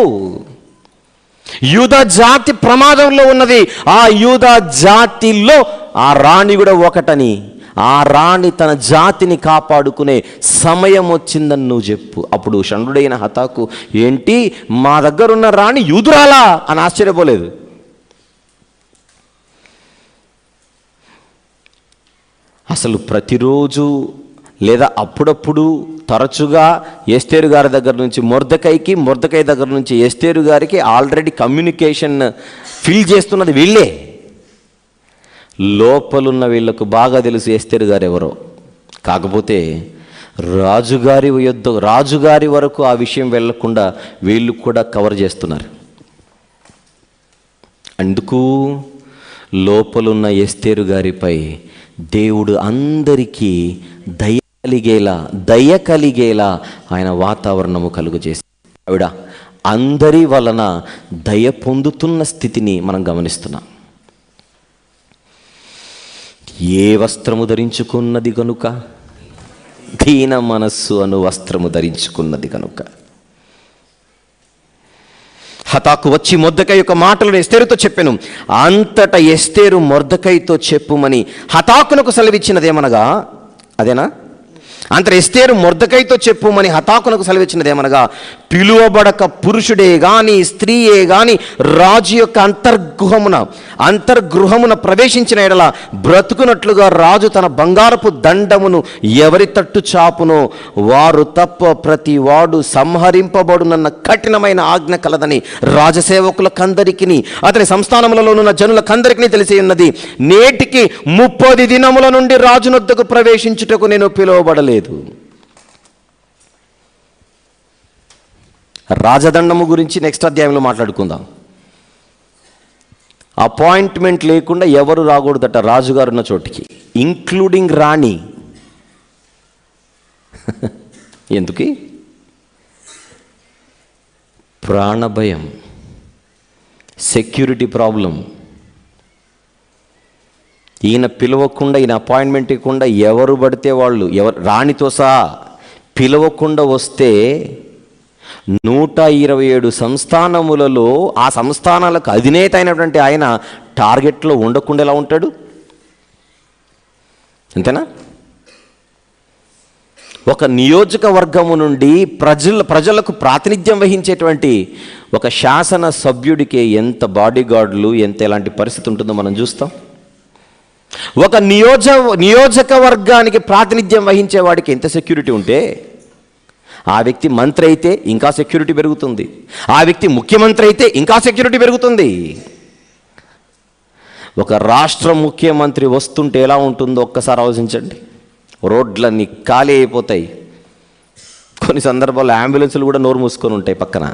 యూదా జాతి ప్రమాదంలో ఉన్నది. ఆ యూదా జాతిలో ఆ రాణి కూడా ఒకటని, ఆ రాణి తన జాతిని కాపాడుకునే సమయం వచ్చిందని నువ్వు చెప్పు. అప్పుడు షండుడైన హతాకు, ఏంటి మా దగ్గరున్న రాణి యూదురాలా అని ఆశ్చర్యపోలేదు. అసలు ప్రతిరోజు లేదా అప్పుడప్పుడు తరచుగా ఎస్తేరు గారి దగ్గర నుంచి మొర్దెకైకి, మొర్దెకై దగ్గర నుంచి ఎస్తేరు గారికి ఆల్రెడీ కమ్యూనికేషన్ ఫిల్ చేస్తున్నది వీళ్ళే. లోపలున్న వీళ్ళకు బాగా తెలుసు ఎస్తేరు గారు ఎవరో. కాకపోతే రాజుగారి వరకు ఆ విషయం వెళ్ళకుండా వీళ్ళు కూడా కవర్ చేస్తున్నారు. అందుకు లోపలున్న ఎస్తేరు గారిపై దేవుడు అందరికీ దయ కలిగేలా ఆయన వాతావరణము కలుగజేసి ఆవిడ అందరి వలన దయ పొందుతున్న స్థితిని మనం గమనిస్తున్నాం. ఏ వస్త్రము ధరించుకున్నది కనుక? దీన మనస్సు అను వస్త్రము ధరించుకున్నది కనుక. హతాకు వచ్చి మొర్దెకై యొక్క మాటలను ఎస్తేరుతో చెప్పెను. అంతటా ఎస్తేరు మొర్దెకైతో చెప్పుమని హతాకునకు సెలవిచ్చినదేమనగా, అదేనా? అంతటా ఎస్తేరు మొర్దెకైతో చెప్పుమని హతాకునకు సెలవిచ్చినదేమనగా, పిలువబడక పురుషుడే గాని స్త్రీయే గాని రాజు యొక్క అంతర్గృహమున ప్రవేశించిన ఎడల బ్రతుకున్నట్లుగా రాజు తన బంగారపు దండమును ఎవరి తట్టు చాపునో వారు తప్ప ప్రతి వాడు సంహరింపబడునన్న కఠినమైన ఆజ్ఞ కలదని రాజసేవకులకందరికీ అతని సంస్థానములలోనున్న జనులకందరికీ తెలిసి ఉన్నది. నేటికి 30 దినముల నుండి రాజునొద్దకు ప్రవేశించుటకు నేను పిలువబడలేదు. రాజదండము గురించి నెక్స్ట్ అధ్యాయంలో మాట్లాడుకుందాం. అపాయింట్మెంట్ లేకుండా ఎవరు రాకూడదట రాజుగారు ఉన్న చోటికి, ఇంక్లూడింగ్ రాణి. ఎందుకు? ప్రాణభయం, సెక్యూరిటీ ప్రాబ్లం. ఈయన పిలవకుండా, ఈయన అపాయింట్మెంట్ ఇవ్వకుండా ఎవరు పడితే వాళ్ళు, రాణితో సహా పిలవకుండా వస్తే 127 సంస్థానములలో ఆ సంస్థానాలకు అధినేత అయినటువంటి ఆయన టార్గెట్లో ఉండకుండా ఎలా ఉంటాడు? అంతేనా? ఒక నియోజకవర్గము నుండి ప్రజలకు ప్రాతినిధ్యం వహించేటువంటి ఒక శాసన సభ్యుడికి ఎంత బాడీగార్డులు, ఎంత ఎలాంటి పరిస్థితి ఉంటుందో మనం చూస్తాం. ఒక నియోజకవర్గానికి ప్రాతినిధ్యం వహించే వాడికి ఎంత సెక్యూరిటీ ఉంటే, ఆ వ్యక్తి మంత్రి అయితే ఇంకా సెక్యూరిటీ పెరుగుతుంది, ఆ వ్యక్తి ముఖ్యమంత్రి అయితే ఇంకా సెక్యూరిటీ పెరుగుతుంది. ఒక రాష్ట్ర ముఖ్యమంత్రి వస్తుంటే ఎలా ఉంటుందో ఒక్కసారి ఆలోచించండి. రోడ్లన్నీ ఖాళీ అయిపోతాయి. కొన్ని సందర్భాల్లో అంబులెన్సులు కూడా నోరు మూసుకొని ఉంటాయి పక్కన.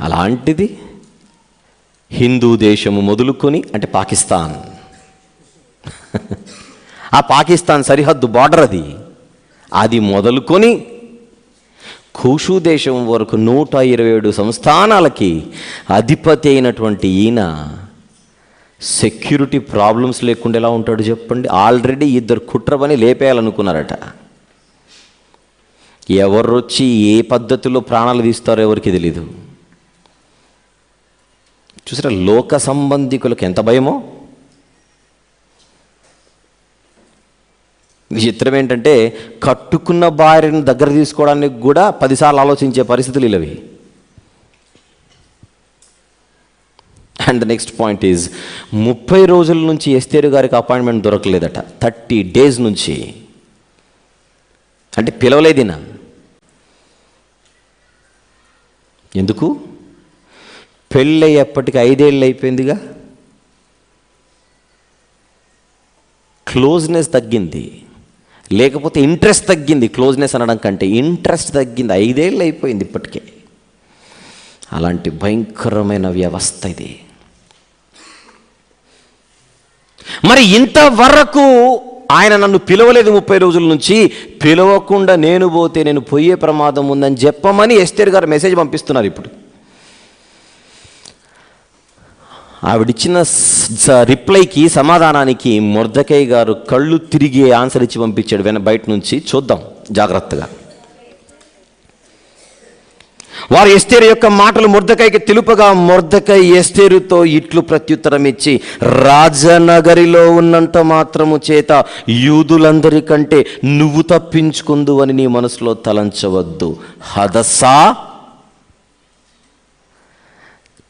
అలాంటిది హిందూ దేశము మొదలుకొని, అంటే పాకిస్తాన్, ఆ పాకిస్తాన్ సరిహద్దు బార్డర్ అది మొదలుకొని ఖుషు దేశం వరకు 127 సంస్థానాలకి అధిపతి అయినటువంటి ఈయన సెక్యూరిటీ ప్రాబ్లమ్స్ లేకుండా ఎలా ఉంటాడు చెప్పండి. ఆల్రెడీ 2 కుట్రవని లేపేయాలనుకున్నారట. ఎవరొచ్చి ఏ పద్ధతిలో ప్రాణాలు తీస్తారో ఎవరికి తెలీదు. చూసారా లోక సంబంధికులకు ఎంత భయమో. విచిత్రం ఏంటంటే కట్టుకున్న భార్యను దగ్గర తీసుకోవడానికి కూడా 10 సార్లు ఆలోచించే పరిస్థితులు ఇవి. And the next point is 30 రోజుల నుంచి ఎస్తేరు గారికి అపాయింట్మెంట్ దొరకలేదట. 30 days నుంచి, అంటే పిలవలేదినా. ఎందుకు? పెళ్ళయ్యేప్పటికి 5 ఏళ్ళు అయిపోయిందిగా. క్లోజ్నెస్ తగ్గింది, లేకపోతే ఇంట్రెస్ట్ తగ్గింది. క్లోజ్నెస్ అనడం కంటే ఇంట్రెస్ట్ తగ్గింది. 5 ఏళ్ళు అయిపోయింది ఇప్పటికే. అలాంటి భయంకరమైన వ్యవస్థ ఇది. మరి ఇంతవరకు ఆయన నన్ను పిలవలేదు 30 రోజుల నుంచి, పిలవకుండా నేను పోతే నేను పోయే ప్రమాదం ఉందని చెప్పమని ఎస్తేర్ గారు మెసేజ్ పంపిస్తున్నారు. ఇప్పుడు ఆవిడిచ్చిన రిప్లైకి, సమాధానానికి మొర్దెకై గారు కళ్ళు తిరిగి ఆన్సర్ ఇచ్చి పంపించాడు బయట నుంచి. చూద్దాం జాగ్రత్తగా. వారు ఎస్తేరు యొక్క మాటలు మొర్దెకైకి తెలుపగా, మొర్దెకై ఎస్తేరుతో ఇట్లు ప్రత్యుత్తరం ఇచ్చి, రాజనగరిలో ఉన్నంత మాత్రము చేత యూదులందరికంటే నువ్వు తప్పించుకుందు అని నీ మనసులో తలంచవద్దు. హదస్సా,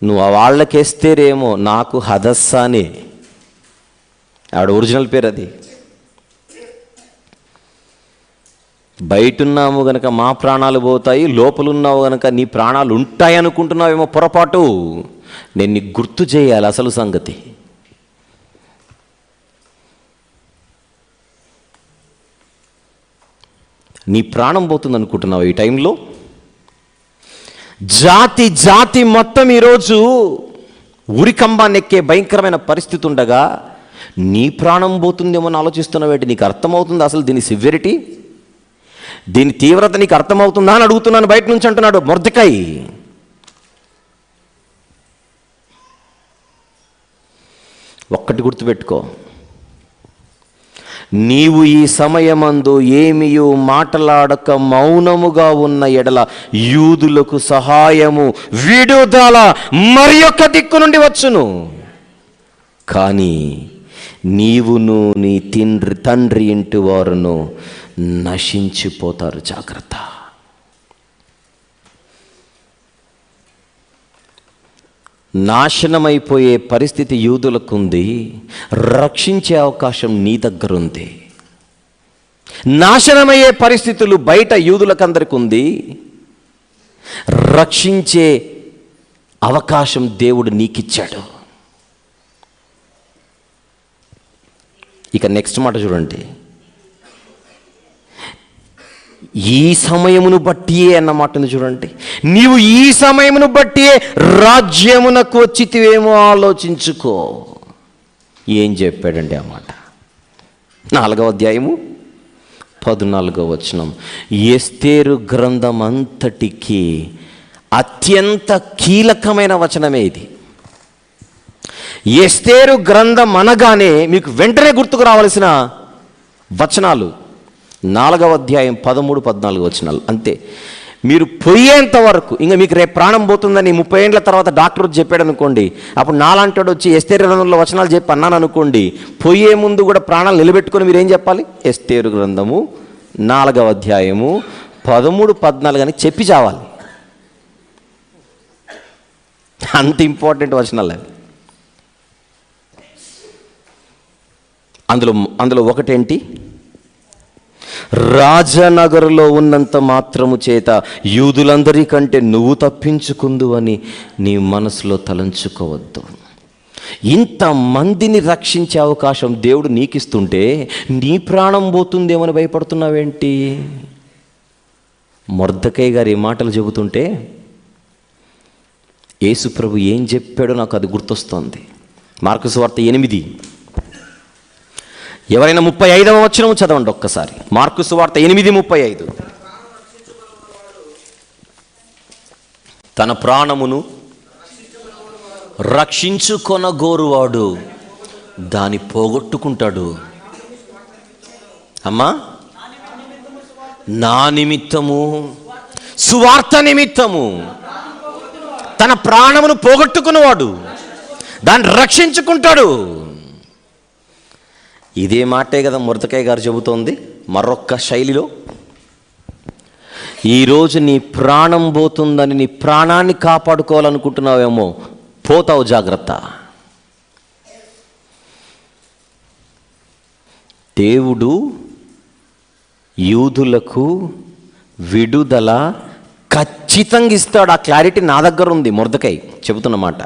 నువ్వు వాళ్ళకేస్తేరేమో, నాకు హదస్సానే ఆవిడ ఒరిజినల్ పేరు అది. బయటున్నాము గనక మా ప్రాణాలు పోతాయి, లోపలున్నావు గనక నీ ప్రాణాలు ఉంటాయి అనుకుంటున్నావేమో పొరపాటు. నేను నీకు గుర్తు చేయాలి అసలు సంగతి. నీ ప్రాణం పోతుంది అనుకుంటున్నావు ఈ టైంలో. జాతి మొత్తం ఈరోజు ఉరికంబాన్ని ఎక్కే భయంకరమైన పరిస్థితి ఉండగా నీ ప్రాణం పోతుందేమో అని ఆలోచిస్తున్నావేంటి? నీకు అర్థమవుతుంది అసలు దీని సివియరిటీ, దీని తీవ్రత నీకు అర్థమవుతుందా అని అడుగుతున్నాను బయట నుంచి అంటున్నాడు మొర్దెకై. ఒక్కటి గుర్తుపెట్టుకో, నీవు ఈ సమయమందు ఏమియు మాటలాడక మౌనముగా ఉన్న ఎడల యూదులకు సహాయము, విడుదల మరి యొక్క దిక్కు నుండి వచ్చును. కానీ నీవును నీ తండ్రి ఇంటి వారును నశించిపోతారు. జాగ్రత్త. నాశనమైపోయే పరిస్థితి యూదులకుంది, రక్షించే అవకాశం నీ దగ్గరుంది. నాశనమయ్యే పరిస్థితులు బయట యూదులకందరికి ఉంది, రక్షించే అవకాశం దేవుడు నీకిచ్చాడు. ఇక నెక్స్ట్ మాట చూడండి, ఈ సమయమును బట్టియే అన్న మాటను చూడండి. నీవు ఈ సమయమును బట్టియే రాజ్యమునకు వచ్చితివేమో ఆలోచించుకో. ఏం చెప్పాడండి ఆ మాట? 4వ అధ్యాయము 14వ వచనం. ఎస్తేరు గ్రంథం అంతటికి అత్యంత కీలకమైన వచనమే ఇది. ఎస్తేరు గ్రంథం అనగానే మీకు వెంటనే గుర్తుకు రావాల్సిన వచనాలు 4వ అధ్యాయం 13, 14 వచనాలు అంతే. మీరు పోయేంత వరకు, ఇంకా మీకు రేపు ప్రాణం పోతుందని 30 ఏళ్ళ తర్వాత డాక్టర్ చెప్పాడు అనుకోండి, అప్పుడు నాలాంటి వచ్చి ఎస్తేరు గ్రంథంలో వచనాలు చెప్పి అన్నాను అనుకోండి, పోయే ముందు కూడా ప్రాణాలు నిలబెట్టుకొని మీరు ఏం చెప్పాలి? ఎస్తేరు గ్రంథము 4వ అధ్యాయము 13, 14 అని చెప్పి చావాలి. అంత ఇంపార్టెంట్ వచనాలు అవి. అందులో ఒకటేంటి? రాజనగరులో ఉన్నంత మాత్రము చేత యూదులందరికంటే నువ్వు తప్పించుకుందు అని నీ మనసులో తలంచుకోవద్దు. ఇంతమందిని రక్షించే అవకాశం దేవుడు నీకిస్తుంటే నీ ప్రాణం పోతుందేమని భయపడుతున్నావేంటి? మొర్దెకై గారు ఈ మాటలు చెబుతుంటే యేసు ప్రభు ఏం చెప్పాడో నాకు అది గుర్తొస్తోంది. మార్కు సువార్త 8, ఎవరైనా 35వ వచనం చదవండి ఒక్కసారి. మార్కు సువార్త 8:35. తన ప్రాణమును రక్షించుకొనగోరువాడు దాన్ని పోగొట్టుకుంటాడు. అమ్మా, నా నిమిత్తము, సువార్త నిమిత్తము తన ప్రాణమును పోగొట్టుకున్నవాడు దాన్ని రక్షించుకుంటాడు. ఇదే మాటే కదా మొర్దెకై గారు చెబుతోంది మరొక్క శైలిలో. ఈరోజు నీ ప్రాణం పోతుందని, నీ ప్రాణాన్ని కాపాడుకోవాలనుకుంటున్నావేమో, పోతావు, జాగ్రత్త. దేవుడు యూదులకు విడుదల ఖచ్చితంగా ఇస్తాడు. ఆ క్లారిటీ నా దగ్గర ఉంది. మొర్దెకై చెబుతున్నమాట,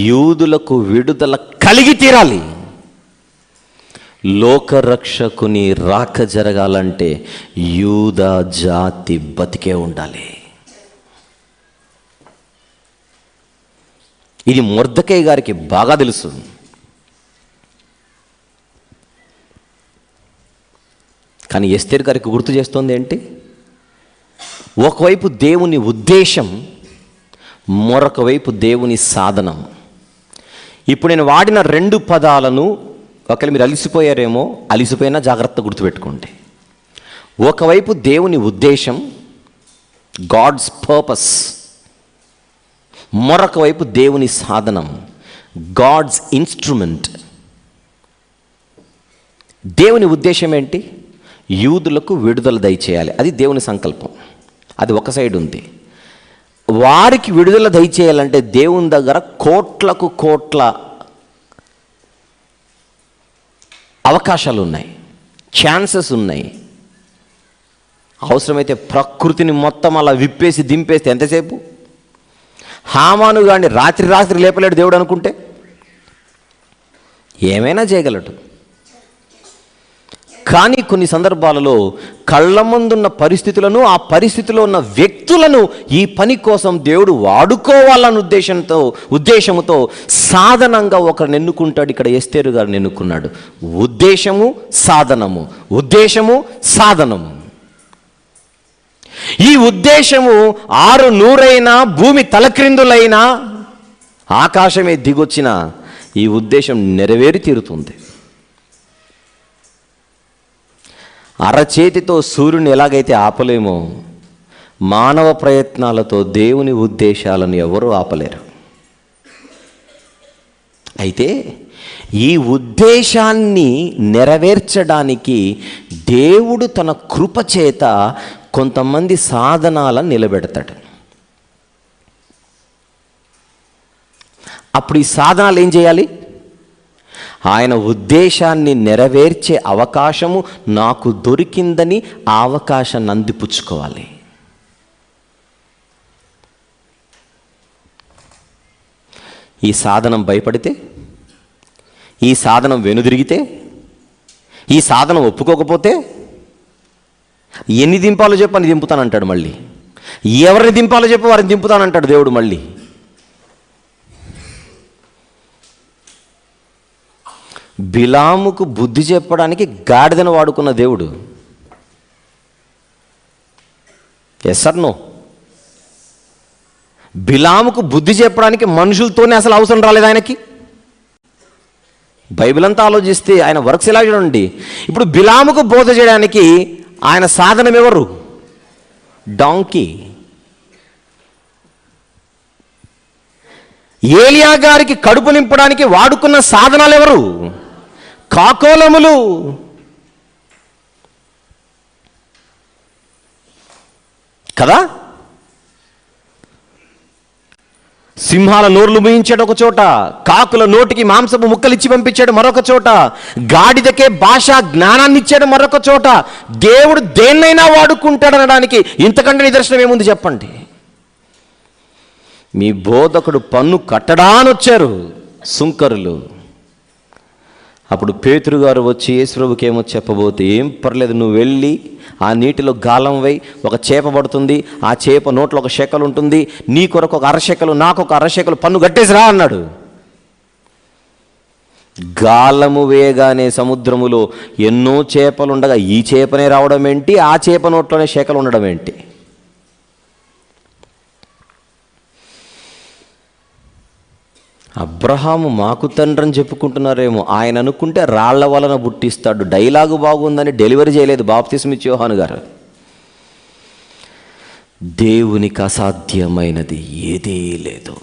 యూదులకు విడుదల కలిగి తీరాలి. లోకరక్షకుని రాక జరగాలంటే యూదా జాతి బతికే ఉండాలి. ఇది మొర్దెకై గారికి బాగా తెలుసు. కానీ ఎస్తేరు గారికి గుర్తు చేస్తోంది ఏంటి? ఒకవైపు దేవుని ఉద్దేశం, మరొక వైపు దేవుని సాధనం. ఇప్పుడు నేను వాడిన 2 పదాలను ఒకవేళ మీరు అలిసిపోయారేమో, అలిసిపోయినా జాగ్రత్త గుర్తుపెట్టుకోండి. ఒకవైపు దేవుని ఉద్దేశం, గాడ్స్ పర్పస్, మరొక వైపు దేవుని సాధనం, గాడ్స్ ఇన్స్ట్రుమెంట్. దేవుని ఉద్దేశం ఏంటి? యూదులకు విడుదల దయచేయాలి. అది దేవుని సంకల్పం. అది ఒక సైడ్ ఉంది. వారికి విడుదల దయచేయాలంటే దేవుని దగ్గర కోట్లకు కోట్ల అవకాశాలు ఉన్నాయి, ఛాన్సెస్ ఉన్నాయి. అవసరమైతే ప్రకృతిని మొత్తం అలా విప్పేసి దింపేస్తే ఎంతసేపు? హామాను గాని రాత్రి లేపలేడు దేవుడు అనుకుంటే, ఏమైనా చేయగలడు. కానీ కొన్ని సందర్భాలలో కళ్ళ ముందున్న పరిస్థితులను, ఆ పరిస్థితిలో ఉన్న వ్యక్తులను ఈ పని కోసం దేవుడు వాడుకోవాలన్న ఉద్దేశంతో సాధనంగా ఒకరిని ఎన్నుకుంటాడు. ఇక్కడ ఎస్తేరు గారిని ఎన్నుకున్నాడు. ఉద్దేశము, సాధనము, ఉద్దేశము, సాధనము. ఈ ఉద్దేశము 600 భూమి తలక్రిందులైనా, ఆకాశమే దిగొచ్చిన ఈ ఉద్దేశం నెరవేరి తీరుతుంది. అరచేతితో సూర్యుని ఎలాగైతే ఆపలేమో, మానవ ప్రయత్నాలతో దేవుని ఉద్దేశాలను ఎవరూ ఆపలేరు. అయితే ఈ ఉద్దేశాన్ని నెరవేర్చడానికి దేవుడు తన కృపచేత కొంతమంది సాధనాలను నిలబెడతాడు. అప్పుడు ఈ సాధనాలు ఏం చేయాలి? ఆయన ఉద్దేశాన్ని నెరవేర్చే అవకాశము నాకు దొరికిందని ఆ అవకాశాన్ని అందిపుచ్చుకోవాలి. ఈ సాధనం భయపడితే, ఈ సాధనం వెనుదిరిగితే, ఈ సాధనం ఒప్పుకోకపోతే, ఎన్ని దింపాలో చెప్పు అని దింపుతానంటాడు. మళ్ళీ ఎవరిని దింపాలో చెప్పు వారిని దింపుతానంటాడు దేవుడు. మళ్ళీ బిలాముకు బుద్ధి చెప్పడానికి గాడిదను వాడుకున్న దేవుడు. Yes are no? బిలాముకు బుద్ధి చెప్పడానికి మనుషులతోనే అసలు అవసరం రాలేదు ఆయనకి. బైబిల్ అంతా ఆలోచిస్తే ఆయన వర్క్స్ ఎలా చూడండి. ఇప్పుడు బిలాముకు బోధ చేయడానికి ఆయన సాధనం ఎవరు? డాంకీ. ఏలియా గారికి కడుపు నింపడానికి వాడుకున్న సాధనాలు ఎవరు? కాకోలములు. కదా? సింహాల నోర్లు మూయించాడు ఒక చోట, కాకుల నోటికి మాంసపు ముక్కలిచ్చి పంపించాడు మరొక చోట, గాడిదకే భాషా జ్ఞానాన్ని ఇచ్చాడు మరొక చోట. దేవుడు దేన్నైనా వాడుకుంటాడు అనడానికి ఇంతకంటే నిదర్శనం ఏముంది చెప్పండి? మీ బోధకుడు పన్ను కట్టడాని వచ్చారు సుంకరులు. అప్పుడు పేతురు గారు వచ్చి యేసుప్రభుకి ఏమో చెప్పబోతే, ఏం పర్లేదు, నువ్వు వెళ్ళి ఆ నీటిలో గాలం వేయి, ఒక చేప పడుతుంది, ఆ చేప నోట్లో ఒక శెకలు ఉంటుంది, నీ కొరకు ఒక అరశెకలు, నాకు ఒక అరశెకలు పన్ను కట్టేసిరా అన్నాడు. గాలము వేయగానే సముద్రములో ఎన్నో చేపలుండగా ఈ చేపనే రావడం ఏంటి, ఆ చేప నోట్లోనే శెకలు ఉండడం ఏంటి? అబ్రహాము మాకు తండ్రి అని చెప్పుకుంటున్నారేమో, ఆయన అనుకుంటే రాళ్ల వలన పుట్టిస్తాడు. డైలాగు బాగుందని డెలివరీ చేయలేదు బాప్తిస్మిచ్చే యోహాను గారు. దేవునికి అసాధ్యమైనది ఏదీ లేదు.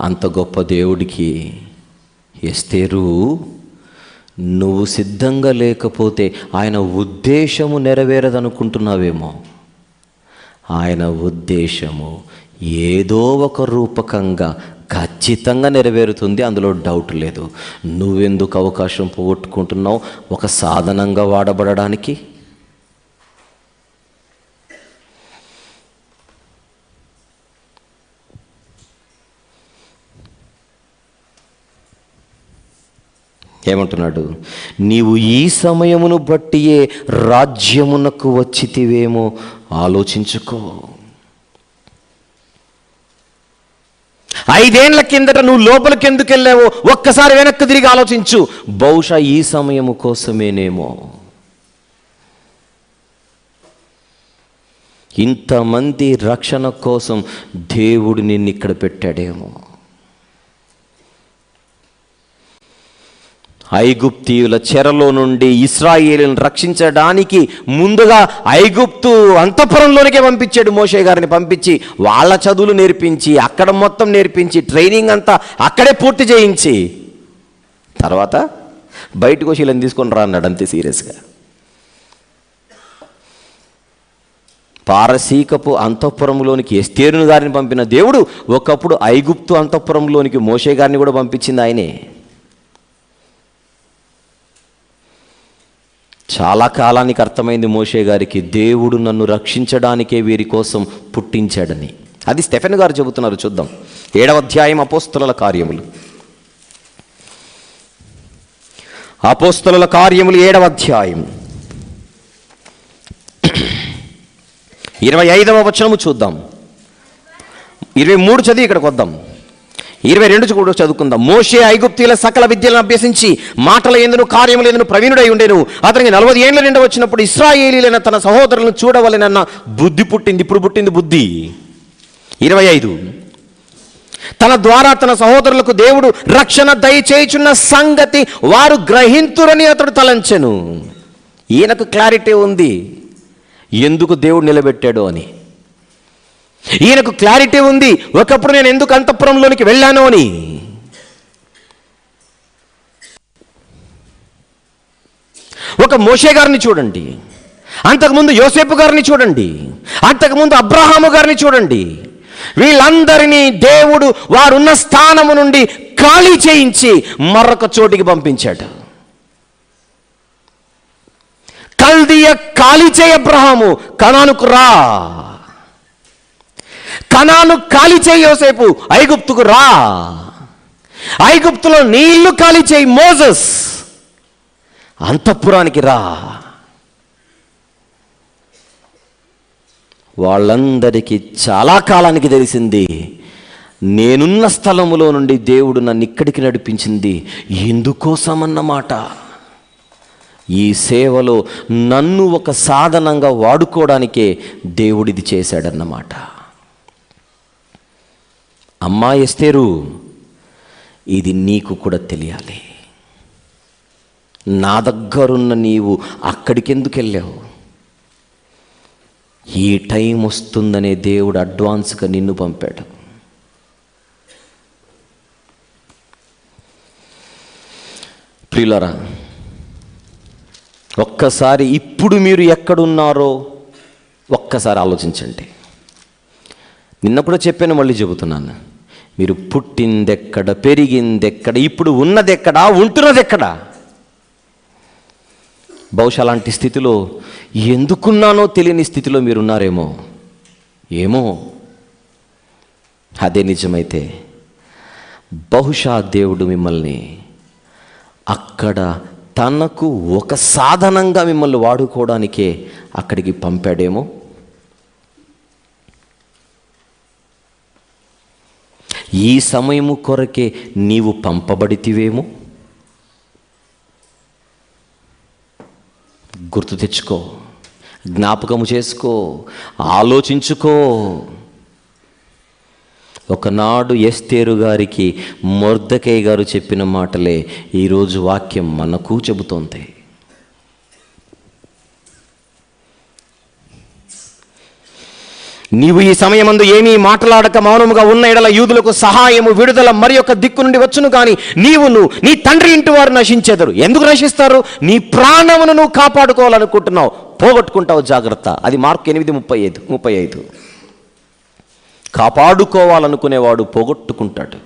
అంత గొప్ప దేవుడికి ఎస్తేరు నువ్వు సిద్ధంగా లేకపోతే ఆయన ఉద్దేశము నెరవేరదనుకుంటున్నావేమో. ఆయన ఉద్దేశము ఏదో ఒక రూపకంగా ఖచ్చితంగా నెరవేరుతుంది, అందులో డౌట్ లేదు. నువ్వెందుకు అవకాశం పోగొట్టుకుంటున్నావు ఒక సాధనంగా వాడబడడానికి? ఏమంటున్నాడు? నీవు ఈ సమయమును బట్టియే రాజ్యమునకు వచ్చితివేమో ఆలోచించుకో. 5 ఏళ్ల కిందట నువ్వు లోపలికి ఎందుకు వెళ్ళావో ఒక్కసారి వెనక్కి తిరిగి ఆలోచించు. బహుశా ఈ సమయము కోసమేనేమో. ఇంతమంది రక్షణ కోసం దేవుడు నిన్ను ఇక్కడ పెట్టాడేమో. ఐగుప్తీయుల చెరలో నుండి ఇశ్రాయేలును రక్షించడానికి ముందుగా ఐగుప్తు అంతఃపురంలోనికే పంపించాడు. మోషే గారిని పంపించి వాళ్ళ చదువులు నేర్పించి, అక్కడ మొత్తం నేర్పించి, ట్రైనింగ్ అంతా అక్కడే పూర్తి చేయించి, తర్వాత బయటకు వచ్చి వీళ్ళని తీసుకొని రా అన్నాడు అంతే సీరియస్గా. పారసీకపు అంతఃపురంలోనికి ఎస్తేరును గారిని పంపిన దేవుడు ఒకప్పుడు ఐగుప్తు అంతఃపురంలోనికి మోషే గారిని కూడా పంపించింది ఆయనే. చాలా కాలానికి అర్థమైంది మోషే గారికి, దేవుడు నన్ను రక్షించడానికే వీరి కోసం పుట్టించాడని. అది స్టెఫెన్ గారు చెబుతున్నారు. చూద్దాం 7వ అధ్యాయం అపోస్తలుల కార్యములు. అపోస్తలుల కార్యములు 7వ అధ్యాయం 25వ వచనము చూద్దాం. 23 చదివి ఇక్కడికి వద్దాం. 22 కూడా చదువుకుందాం. మోషే ఐగుప్తీయుల సకల విద్యలను అభ్యసించి మాటల యందును కార్యముల యందును ప్రవీణుడై ఉండెను. అతనికి 40 ఏళ్ల నిండా వచ్చినప్పుడు ఇశ్రాయేలీలైన తన సహోదరులను చూడవలెనన్న బుద్ధి పుట్టింది. ఇప్పుడు పుట్టింది బుద్ధి. 25 తన ద్వారా తన సహోదరులకు దేవుడు రక్షణ దయచేయుచున్న సంగతి వారు గ్రహింతురని అతడు తలంచెను. ఈయనకు క్లారిటీ ఉంది ఎందుకు దేవుడు నిలబెట్టాడు అని. ఈయనకు క్లారిటీ ఉంది ఒకప్పుడు నేను ఎందుకు అంతఃపురంలోనికి వెళ్ళాను అని. ఒక మోషే గారిని చూడండి, అంతకుముందు యోసేపు గారిని చూడండి, అంతకుముందు అబ్రహాము గారిని చూడండి. వీళ్ళందరినీ దేవుడు వారున్న స్థానము నుండి ఖాళీ చేయించి మరొక చోటికి పంపించాడు. కల్దీయ ఖాళీ చేయి అబ్రహాము, కనానుకు రా. కనాను ఖాళీ చేయి యోసేపు, ఐగుప్తుకు రా. ఐగుప్తులో నీళ్లు ఖాళీ చేయి మోసెస్, అంతఃపురానికి రా. వాళ్ళందరికీ చాలా కాలానికి తెలిసింది నేనున్న స్థలములో నుండి దేవుడు నన్ను ఇక్కడికి నడిపించింది ఎందుకోసమన్నమాట. ఈ సేవలో నన్ను ఒక సాధనంగా వాడుకోవడానికే దేవుడిది చేశాడన్నమాట. అమ్మా ఎస్తేరు, ఇది నీకు కూడా తెలియాలి. నా దగ్గరున్న నీవు అక్కడికి ఎందుకు వెళ్ళావు? ఈ టైం వస్తుందనే దేవుడు అడ్వాన్స్గా నిన్ను పంపాడు. ప్రియులారా, ఒక్కసారి ఇప్పుడు మీరు ఎక్కడున్నారో ఒక్కసారి ఆలోచించండి. నిన్న కూడా చెప్పాను, మళ్ళీ చెబుతున్నాను. మీరు పుట్టిందెక్కడ, పెరిగిందెక్కడ, ఇప్పుడు ఉన్నదెక్కడా, ఉంటున్నదెక్కడా? బహుశా అలాంటి స్థితిలో, ఎందుకున్నానో తెలియని స్థితిలో మీరున్నారేమో. ఏమో, అదే నిజమైతే బహుశా దేవుడు మిమ్మల్ని అక్కడ తనకు ఒక సాధనంగా మిమ్మల్ని వాడుకోవడానికే అక్కడికి పంపాడేమో. ఈ సమయము కొరకే నీవు పంపబడితివేమో. గుర్తు తెచ్చుకో, జ్ఞాపకము చేసుకో, ఆలోచించుకో. ఒకనాడు ఎస్తేరు గారికి మొర్దెకై గారు చెప్పిన మాటలే ఈరోజు వాక్యం మనకు చెబుతోంది. నీవు ఈ సమయమందు ఏమీ మాట్లాడక మౌనముగా ఉన్న ఎడల యూదులకు సహాయము, విడుదల మరి యొక్క దిక్కు నుండి వచ్చును. కానీ నీవును నీ తండ్రి ఇంటి వారు నశించెదరు. ఎందుకు నశిస్తారు? నీ ప్రాణమును నువ్వు కాపాడుకోవాలనుకుంటున్నావు, పోగొట్టుకుంటావు. జాగ్రత్త. అది మార్కు 8:35. కాపాడుకోవాలనుకునేవాడు పోగొట్టుకుంటాడు.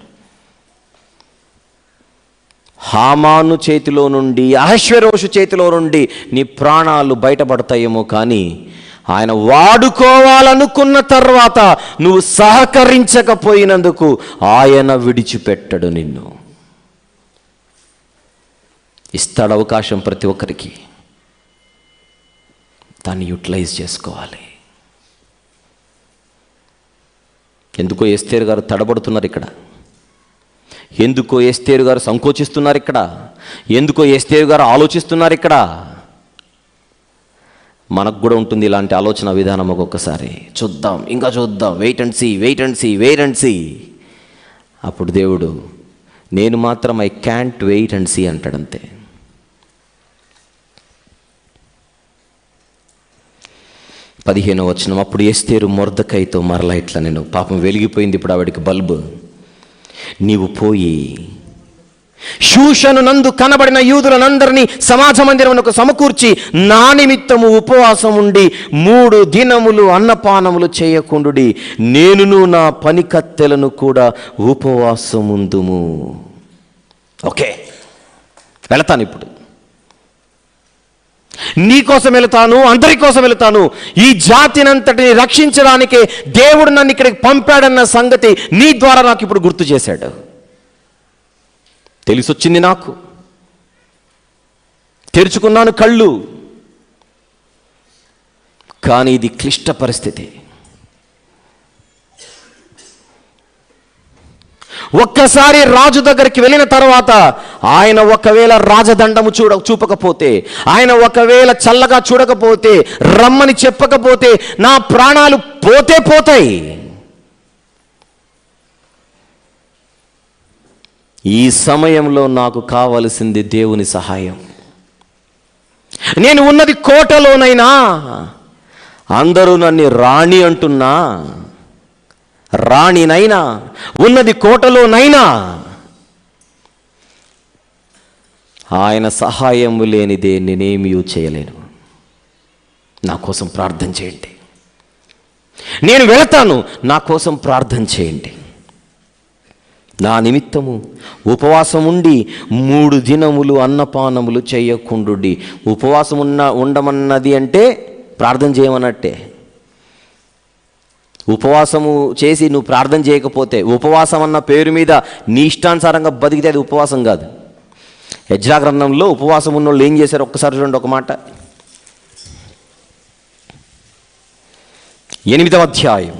హామాను చేతిలో నుండి, అహశ్వేరోషు చేతిలో నుండి నీ ప్రాణాలు బయటపడతాయేమో, కానీ ఆయన వాడుకోవాలనుకున్న తర్వాత నువ్వు సహకరించకపోయినందుకు ఆయన విడిచిపెట్టడు నిన్ను. ఇస్తాడు అవకాశం ప్రతి ఒక్కరికి, దాన్ని యూటిలైజ్ చేసుకోవాలి. ఎందుకో ఎస్తేరు గారు తడబడుతున్నారు ఇక్కడ, ఎందుకో ఎస్తేరు గారు సంకోచిస్తున్నారు ఇక్కడ, ఎందుకో ఎస్తేరు గారు ఆలోచిస్తున్నారు ఇక్కడ. మనకు కూడా ఉంటుంది ఇలాంటి ఆలోచన విధానం. ఒక్కొక్కసారి చూద్దాం, ఇంకా చూద్దాం, వెయిట్ అండ్ సీ. అప్పుడు దేవుడు, నేను మాత్రం I can't wait and see అంటాడంతే. పదిహేనవ వచనం, అప్పుడు ఎస్తేరు మొర్దెకైతో మరలా ఇట్లా, నేను పాపం వెలిగిపోయింది ఇప్పుడు ఆవిడికి బల్బు, నీవు పోయి షూషను నందు కనబడిన యూదులనందరినీ సమాజ మందిరమునకు సమకూర్చి నా నిమిత్తము ఉపవాసం ఉండి 3 దినములు అన్నపానములు చేయకుండుడి, నేనును నా పనికత్తెలను కూడా ఉపవాసముందుము. ఓకే, వెళతాను. ఇప్పుడు నీ కోసం వెళతాను, అందరి కోసం వెళతాను. ఈ జాతినంతటిని రక్షించడానికే దేవుడు నన్ను ఇక్కడికి పంపాడన్న సంగతి నీ ద్వారా నాకు ఇప్పుడు గుర్తు చేశాడు. తెలిసొచ్చింది, నాకు తెరుచుకున్నాను కళ్ళు. కానీ ఇది క్లిష్ట పరిస్థితి. ఒక్కసారి రాజు దగ్గరికి వెళ్ళిన తర్వాత ఆయన ఒకవేళ రాజదండము చూపకపోతే, ఆయన ఒకవేళ చల్లగా చూడకపోతే, రమ్మని చెప్పకపోతే నా ప్రాణాలు పోతాయి. ఈ సమయంలో నాకు కావలసింది దేవుని సహాయం. నేను ఉన్నది కోటలోనైనా, అందరూ నన్ను రాణి అంటున్నా, రాణినైనా, ఉన్నది కోటలోనైనా ఆయన సహాయం లేనిదే నేనేమీ చేయలేను. నా కోసం ప్రార్థన చేయండి. నేను వెళతాను, నా కోసం ప్రార్థన చేయండి. నా నిమిత్తము ఉపవాసం ఉండి 3 దినములు అన్నపానములు చేయకుండుడి. ఉపవాసం ఉండమన్నది అంటే ప్రార్థన చేయమన్నట్టే. ఉపవాసము చేసి నువ్వు ప్రార్థన చేయకపోతే, ఉపవాసం అన్న పేరు మీద నీ ఇష్టానుసారంగా బతికితే అది ఉపవాసం కాదు. యెజ్రా గ్రంథంలో ఉపవాసం ఉన్న వాళ్ళు ఏం చేశారు ఒక్కసారి చూడండి. ఒక మాట, 8వ అధ్యాయం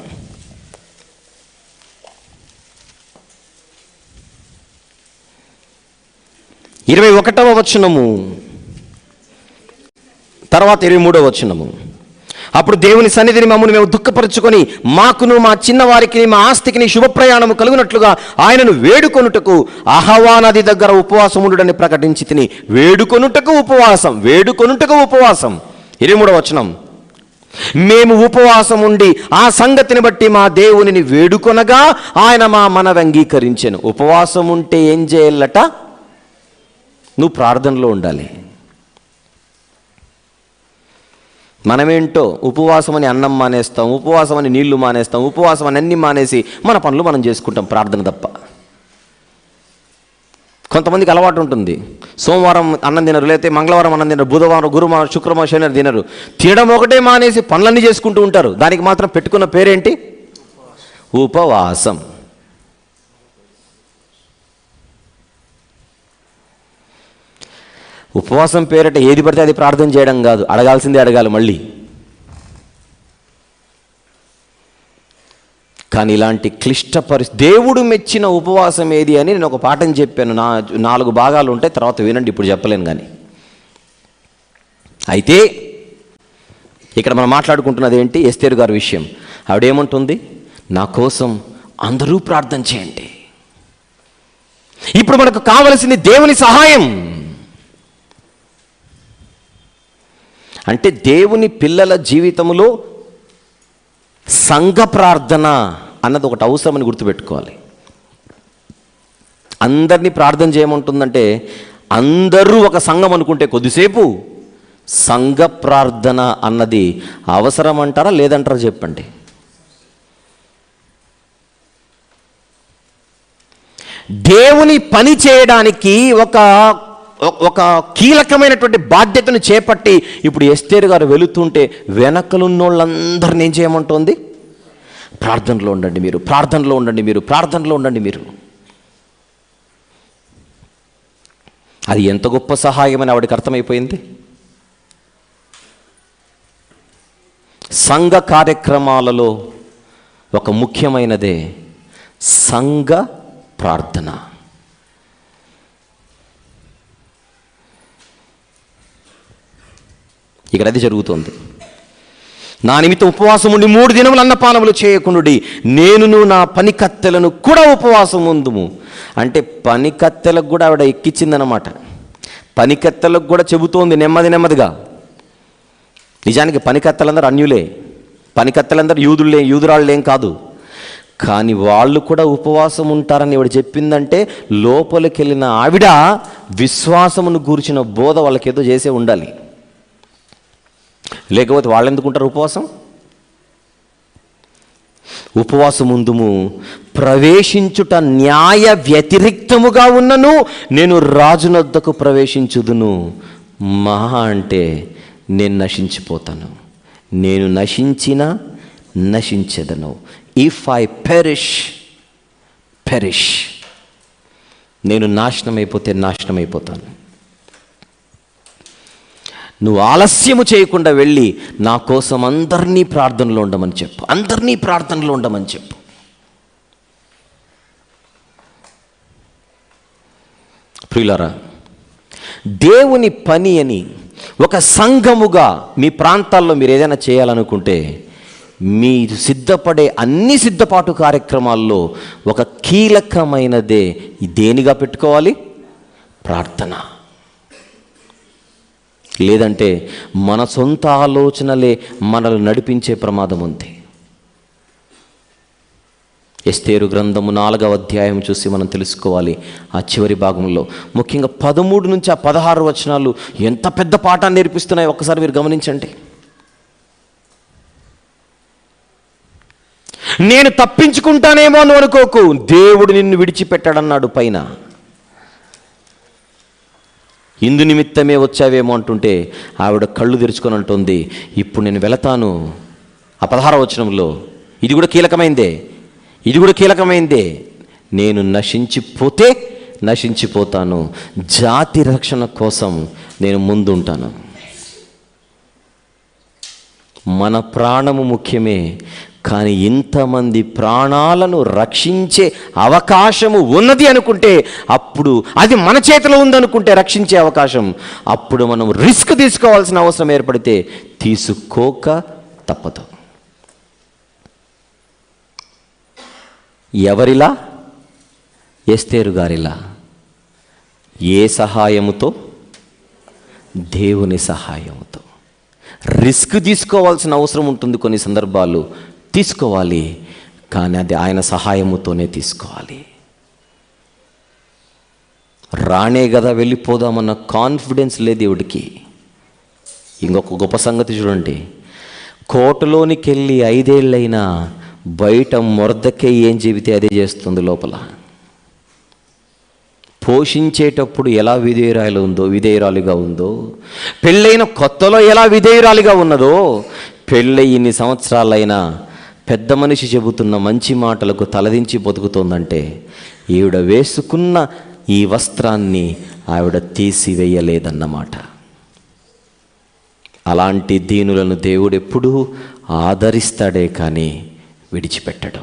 21వ వచనము తర్వాత 23వ వచనము. అప్పుడు దేవుని సన్నిధిని మమ్మల్ని మేము దుఃఖపరుచుకొని మాకును మా చిన్నవారికి మా ఆస్తికి శుభప్రయాణము కలుగునట్లుగా ఆయనను వేడుకొనుటకు అహవా నది దగ్గర ఉపవాసం ఉండుడని ప్రకటించి తిని. వేడుకొనుటకు ఉపవాసం, వేడుకొనుటకు ఉపవాసం. 23వ వచనం, మేము ఉపవాసం ఉండి ఆ సంగతిని బట్టి మా దేవునిని వేడుకొనగా ఆయన మా మనవి అంగీకరించెను. ఉపవాసం ఉంటే ఏం చేయాలట? నువ్వు ప్రార్థనలో ఉండాలి. మనమేంటో ఉపవాసం అని అన్నం మానేస్తాం, ఉపవాసం అని నీళ్లు మానేస్తాం, ఉపవాసం అని అన్ని మానేసి మన పనులు మనం చేసుకుంటాం, ప్రార్థన తప్ప. కొంతమందికి అలవాటు ఉంటుంది, సోమవారం అన్నం తినరు, లేకపోతే మంగళవారం అన్నం తినరు, బుధవారం, గురువారం, శుక్రవారం, శనివారం తినరు. తినడం ఒకటే మానేసి పనులన్నీ చేసుకుంటూ ఉంటారు. దానికి మాత్రం పెట్టుకున్న పేరేంటి? ఉపవాసం. ఉపవాసం పేరట ఏది పడితే అది ప్రార్థన చేయడం కాదు, అడగాల్సిందే అడగాలి మళ్ళీ. కానీ ఇలాంటి క్లిష్ట దేవుడు మెచ్చిన ఉపవాసం ఏది అని నేను ఒక పాఠం చెప్పాను. 4 భాగాలు ఉంటాయి, తర్వాత వినండి, ఇప్పుడు చెప్పలేను. కానీ అయితే ఇక్కడ మనం మాట్లాడుకుంటున్నది ఏంటి? ఎస్తేరు గారి విషయం. ఆవిడేమంటుంది? నా కోసం అందరూ ప్రార్థన చేయండి. ఇప్పుడు మనకు కావలసింది దేవుని సహాయం. అంటే దేవుని పిల్లల జీవితంలో సంఘ ప్రార్థన అన్నది ఒకటి అవసరమని గుర్తుపెట్టుకోవాలి. అందరినీ ప్రార్థన చేయమంటుందంటే అందరూ ఒక సంఘం అనుకుంటే కొద్దిసేపు సంఘ ప్రార్థన అన్నది అవసరం అంటారా లేదంటారా చెప్పండి. దేవుని పని చేయడానికి ఒక కీలకమైనటువంటి బాధ్యతను చేపట్టి ఇప్పుడు ఎస్తేరు గారు వెళుతుంటే వెనకలున్నోళ్ళందరినీ ఏం చేయమంటోంది? ప్రార్థనలో ఉండండి మీరు, ప్రార్థనలో ఉండండి మీరు, ప్రార్థనలో ఉండండి మీరు. అది ఎంత గొప్ప సహాయమని ఆవిడకి అర్థమైపోయింది. సంఘ కార్యక్రమాలలో ఒక ముఖ్యమైనదే సంఘ ప్రార్థన. ఇక్కడ అది జరుగుతుంది. నా నిమిత్తం ఉపవాసం ఉండి 3 దినములు అన్నపానములు చేయకుండుడి, నేనును నా పనికత్తెలను కూడా ఉపవాసం ఉందుము. అంటే పనికత్తెలకు కూడా ఆవిడ ఎక్కించిందనమాట. పనికత్తెలకు కూడా చెబుతోంది నెమ్మదిగా. నిజానికి పనికత్తెలందరూ అన్యులే, పనికత్తెలందరూ యూదురాళ్ళేం కాదు. కానీ వాళ్ళు కూడా ఉపవాసం ఉంటారని ఆవిడ చెప్పిందంటే లోపలికి వెళ్ళిన ఆవిడ విశ్వాసమును గూర్చిన బోధ వాళ్ళకేదో చేసే ఉండాలి. లేకపోతే వాళ్ళు ఎందుకుంటారు ఉపవాసం? ఉపవాసం ముందుము ప్రవేశించుట న్యాయ వ్యతిరిక్తముగా ఉన్నను నేను రాజునొద్దకు ప్రవేశించుదును. మహా అంటే నేను నశించిపోతాను, నేను నశించినా నశించెదను. ఇఫ్ ఐ పెరిష్, నేను నాశనమైపోతాను. నువ్వు ఆలస్యము చేయకుండా వెళ్ళి నా కోసం అందరినీ ప్రార్థనలో ఉండమని చెప్పు, అందరినీ ప్రార్థనలో ఉండమని చెప్పు. ప్రియులారా, దేవుని పని అని ఒక సంఘముగా మీ ప్రాంతాల్లో మీరు ఏదైనా చేయాలనుకుంటే మీరు సిద్ధపడే అన్ని సిద్ధపాటు కార్యక్రమాల్లో ఒక కీలకమైనదే దేనిగా పెట్టుకోవాలి? ప్రార్థన. లేదంటే మన సొంత ఆలోచనలే మనల్ని నడిపించే ప్రమాదం ఉంది. ఎస్తేరు గ్రంథము 4వ అధ్యాయం చూసి మనం తెలుసుకోవాలి. ఆ చివరి భాగంలో ముఖ్యంగా 13 నుంచి 16 వచనాలు ఎంత పెద్ద పాఠాన్ని నేర్పిస్తున్నాయో ఒక్కసారి మీరు గమనించండి. నేను తప్పించుకుంటానేమో అని అనుకోకు, దేవుడు నిన్ను విడిచిపెట్టాడన్నాడు పైన. ఇందు నిమిత్తమే వచ్చావేమో అంటుంటే ఆవిడ కళ్ళు తెరుచుకొని అంటుంది, ఇప్పుడు నేను వెళతాను. ఆ 16వ వచనంలో ఇది కూడా కీలకమైందే, నేను నశించిపోతాను, జాతి రక్షణ కోసం నేను ముందుంటాను. మన ప్రాణము ముఖ్యమే, కానీ ఇంతమంది ప్రాణాలను రక్షించే అవకాశము ఉన్నది అనుకుంటే, అప్పుడు అది మన చేతిలో ఉందనుకుంటే రక్షించే అవకాశం, అప్పుడు మనం రిస్క్ తీసుకోవాల్సిన అవసరం ఏర్పడితే తీసుకోక తప్పదు. ఎవరిలా? ఎస్తేరు గారిలా. ఏ సహాయముతో? దేవుని సహాయముతో. రిస్క్ తీసుకోవాల్సిన అవసరం ఉంటుంది, కొన్ని సందర్భాలు తీసుకోవాలి, కానీ అది ఆయన సహాయముతోనే తీసుకోవాలి. రానే కదా వెళ్ళిపోదామన్న కాన్ఫిడెన్స్ లేదు దేవుడికి. ఇంకొక గొప్ప సంగతి చూడండి, కోటలోనికి వెళ్ళి 5 ఏళ్ళైనా బయట మొర్దెకై ఏం చెబితే అదే చేస్తుంది లోపల. పోషించేటప్పుడు ఎలా విధేయురాలిగా ఉందో, పెళ్ళైన కొత్తలో ఎలా విధేయురాలిగా ఉన్నదో, పెళ్ళై ఇన్ని సంవత్సరాలైనా పెద్ద మనిషి చెబుతున్న మంచి మాటలకు తలదించి బతుకుతోందంటే ఈవిడ వేసుకున్న ఈ వస్త్రాన్ని ఆవిడ తీసివేయలేదన్నమాట. అలాంటి దీనులను దేవుడు ఎప్పుడూ ఆదరిస్తాడే కానీ విడిచిపెట్టడు.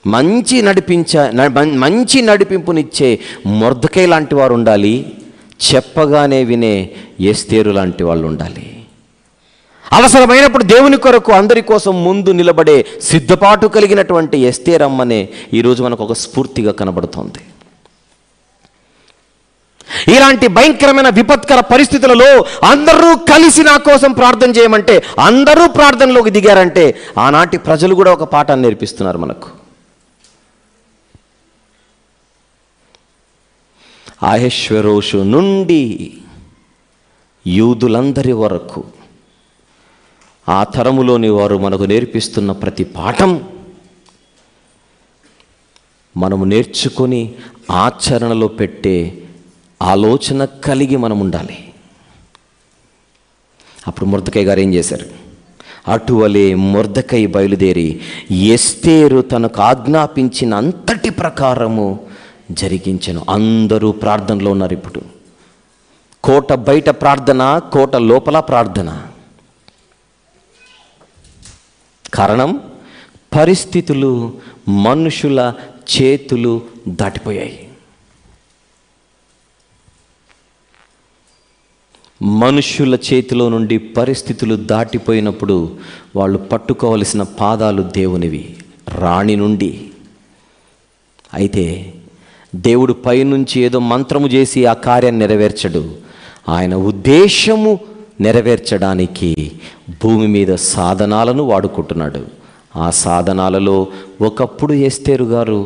మంచి నడిపింపునిచ్చే మొర్దెకై లాంటి వారు ఉండాలి, చెప్పగానే వినే ఎస్తేరు లాంటి వాళ్ళు ఉండాలి. అవసరమైనప్పుడు దేవుని కొరకు అందరి కోసం ముందు నిలబడే సిద్ధపాటు కలిగినటువంటి ఎస్తేరమ్మనే ఈరోజు మనకు ఒక స్ఫూర్తిగా కనబడుతోంది. ఇలాంటి భయంకరమైన విపత్కర పరిస్థితులలో అందరూ కలిసి నా కోసం ప్రార్థన చేయమంటే అందరూ ప్రార్థనలోకి దిగారంటే ఆనాటి ప్రజలు కూడా ఒక పాఠాన్ని నేర్పిస్తున్నారు మనకు. అహష్వేరోషు నుండి యూదులందరి వరకు ఆ తరములోని వారు మనకు నేర్పిస్తున్న ప్రతి పాఠం మనము నేర్చుకొని ఆచరణలో పెట్టే ఆలోచన కలిగి మనం ఉండాలి. అప్పుడు మొర్దెకై గారు ఏం చేశారు? అటువలే మొర్దెకై బయలుదేరి ఎస్తేరు తనకు ఆజ్ఞాపించిన అంతటి ప్రకారము జరిగించెను. అందరూ ప్రార్థనలో ఉన్నారు. ఇప్పుడు కోట బయట ప్రార్థన, కోట లోపల ప్రార్థన. కారణం పరిస్థితులు, మనుషుల చేతులు దాటిపోయాయి. మనుషుల చేతిలో నుండి పరిస్థితులు దాటిపోయినప్పుడు వాళ్ళు పట్టుకోవలసిన పాదాలు దేవునివి, రాణి నుండి. అయితే దేవుడు పైనుంచి ఏదో మంత్రము చేసి ఆ కార్యాన్ని నెరవేర్చడు. ఆయన ఉద్దేశము నెరవేర్చడానికి భూమి మీద సాధనాలను వాడుకుంటున్నాడు. ఆ సాధనాలలో ఒకప్పుడు ఎస్తేరు గారు,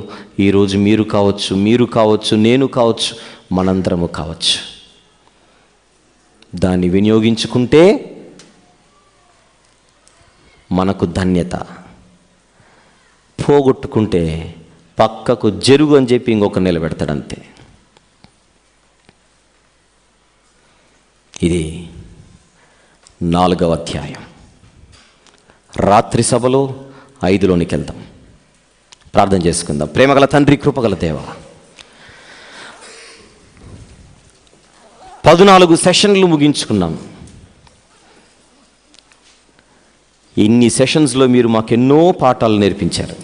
ఈరోజు మీరు కావచ్చు, నేను కావచ్చు, మనందరము కావచ్చు. దాన్ని వినియోగించుకుంటే మనకు ధన్యత, పోగొట్టుకుంటే పక్కకు జరుగు అని చెప్పి ఇంకొక నిలబెడతాడంతే. ఇది 4వ అధ్యాయం. రాత్రి సభలో 5లోనికి వెళ్దాం, ప్రార్థన చేసుకుందాం. ప్రేమగల తండ్రి, కృపగల దేవ, 14 సెషన్లు ముగించుకున్నాం. ఇన్ని సెషన్స్లో మీరు మాకెన్నో పాఠాలు నేర్పించారు.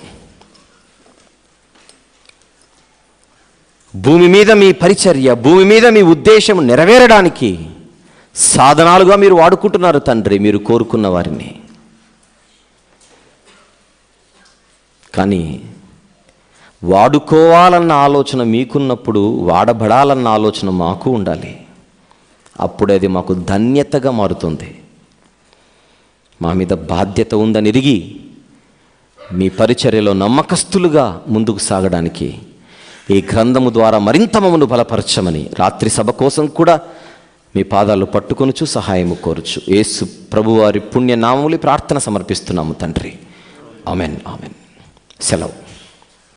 భూమి మీద మీ పరిచర్య, భూమి మీద మీ ఉద్దేశం నెరవేరడానికి సాధనాలుగా మీరు వాడుకుంటున్నారు తండ్రి, మీరు కోరుకున్న వారిని. కానీ వాడుకోవాలన్న ఆలోచన మీకున్నప్పుడు వాడబడాలన్న ఆలోచన మాకు ఉండాలి. అప్పుడే అది మాకు ధన్యతగా మారుతుంది. మా మీద బాధ్యత ఉందని ఎరిగి మీ పరిచర్యలో నమ్మకస్తులుగా ముందుకు సాగడానికి ఈ గ్రంథము ద్వారా మరింత మమ్మను బలపరచమని రాత్రి సభ కోసం కూడా మీ పాదాలు పట్టుకొనుచు సహాయము కోరుచు యేసు ప్రభువారి పుణ్యనామములు ప్రార్థన సమర్పిస్తున్నాము తండ్రి. Amen, amen. సెలవు.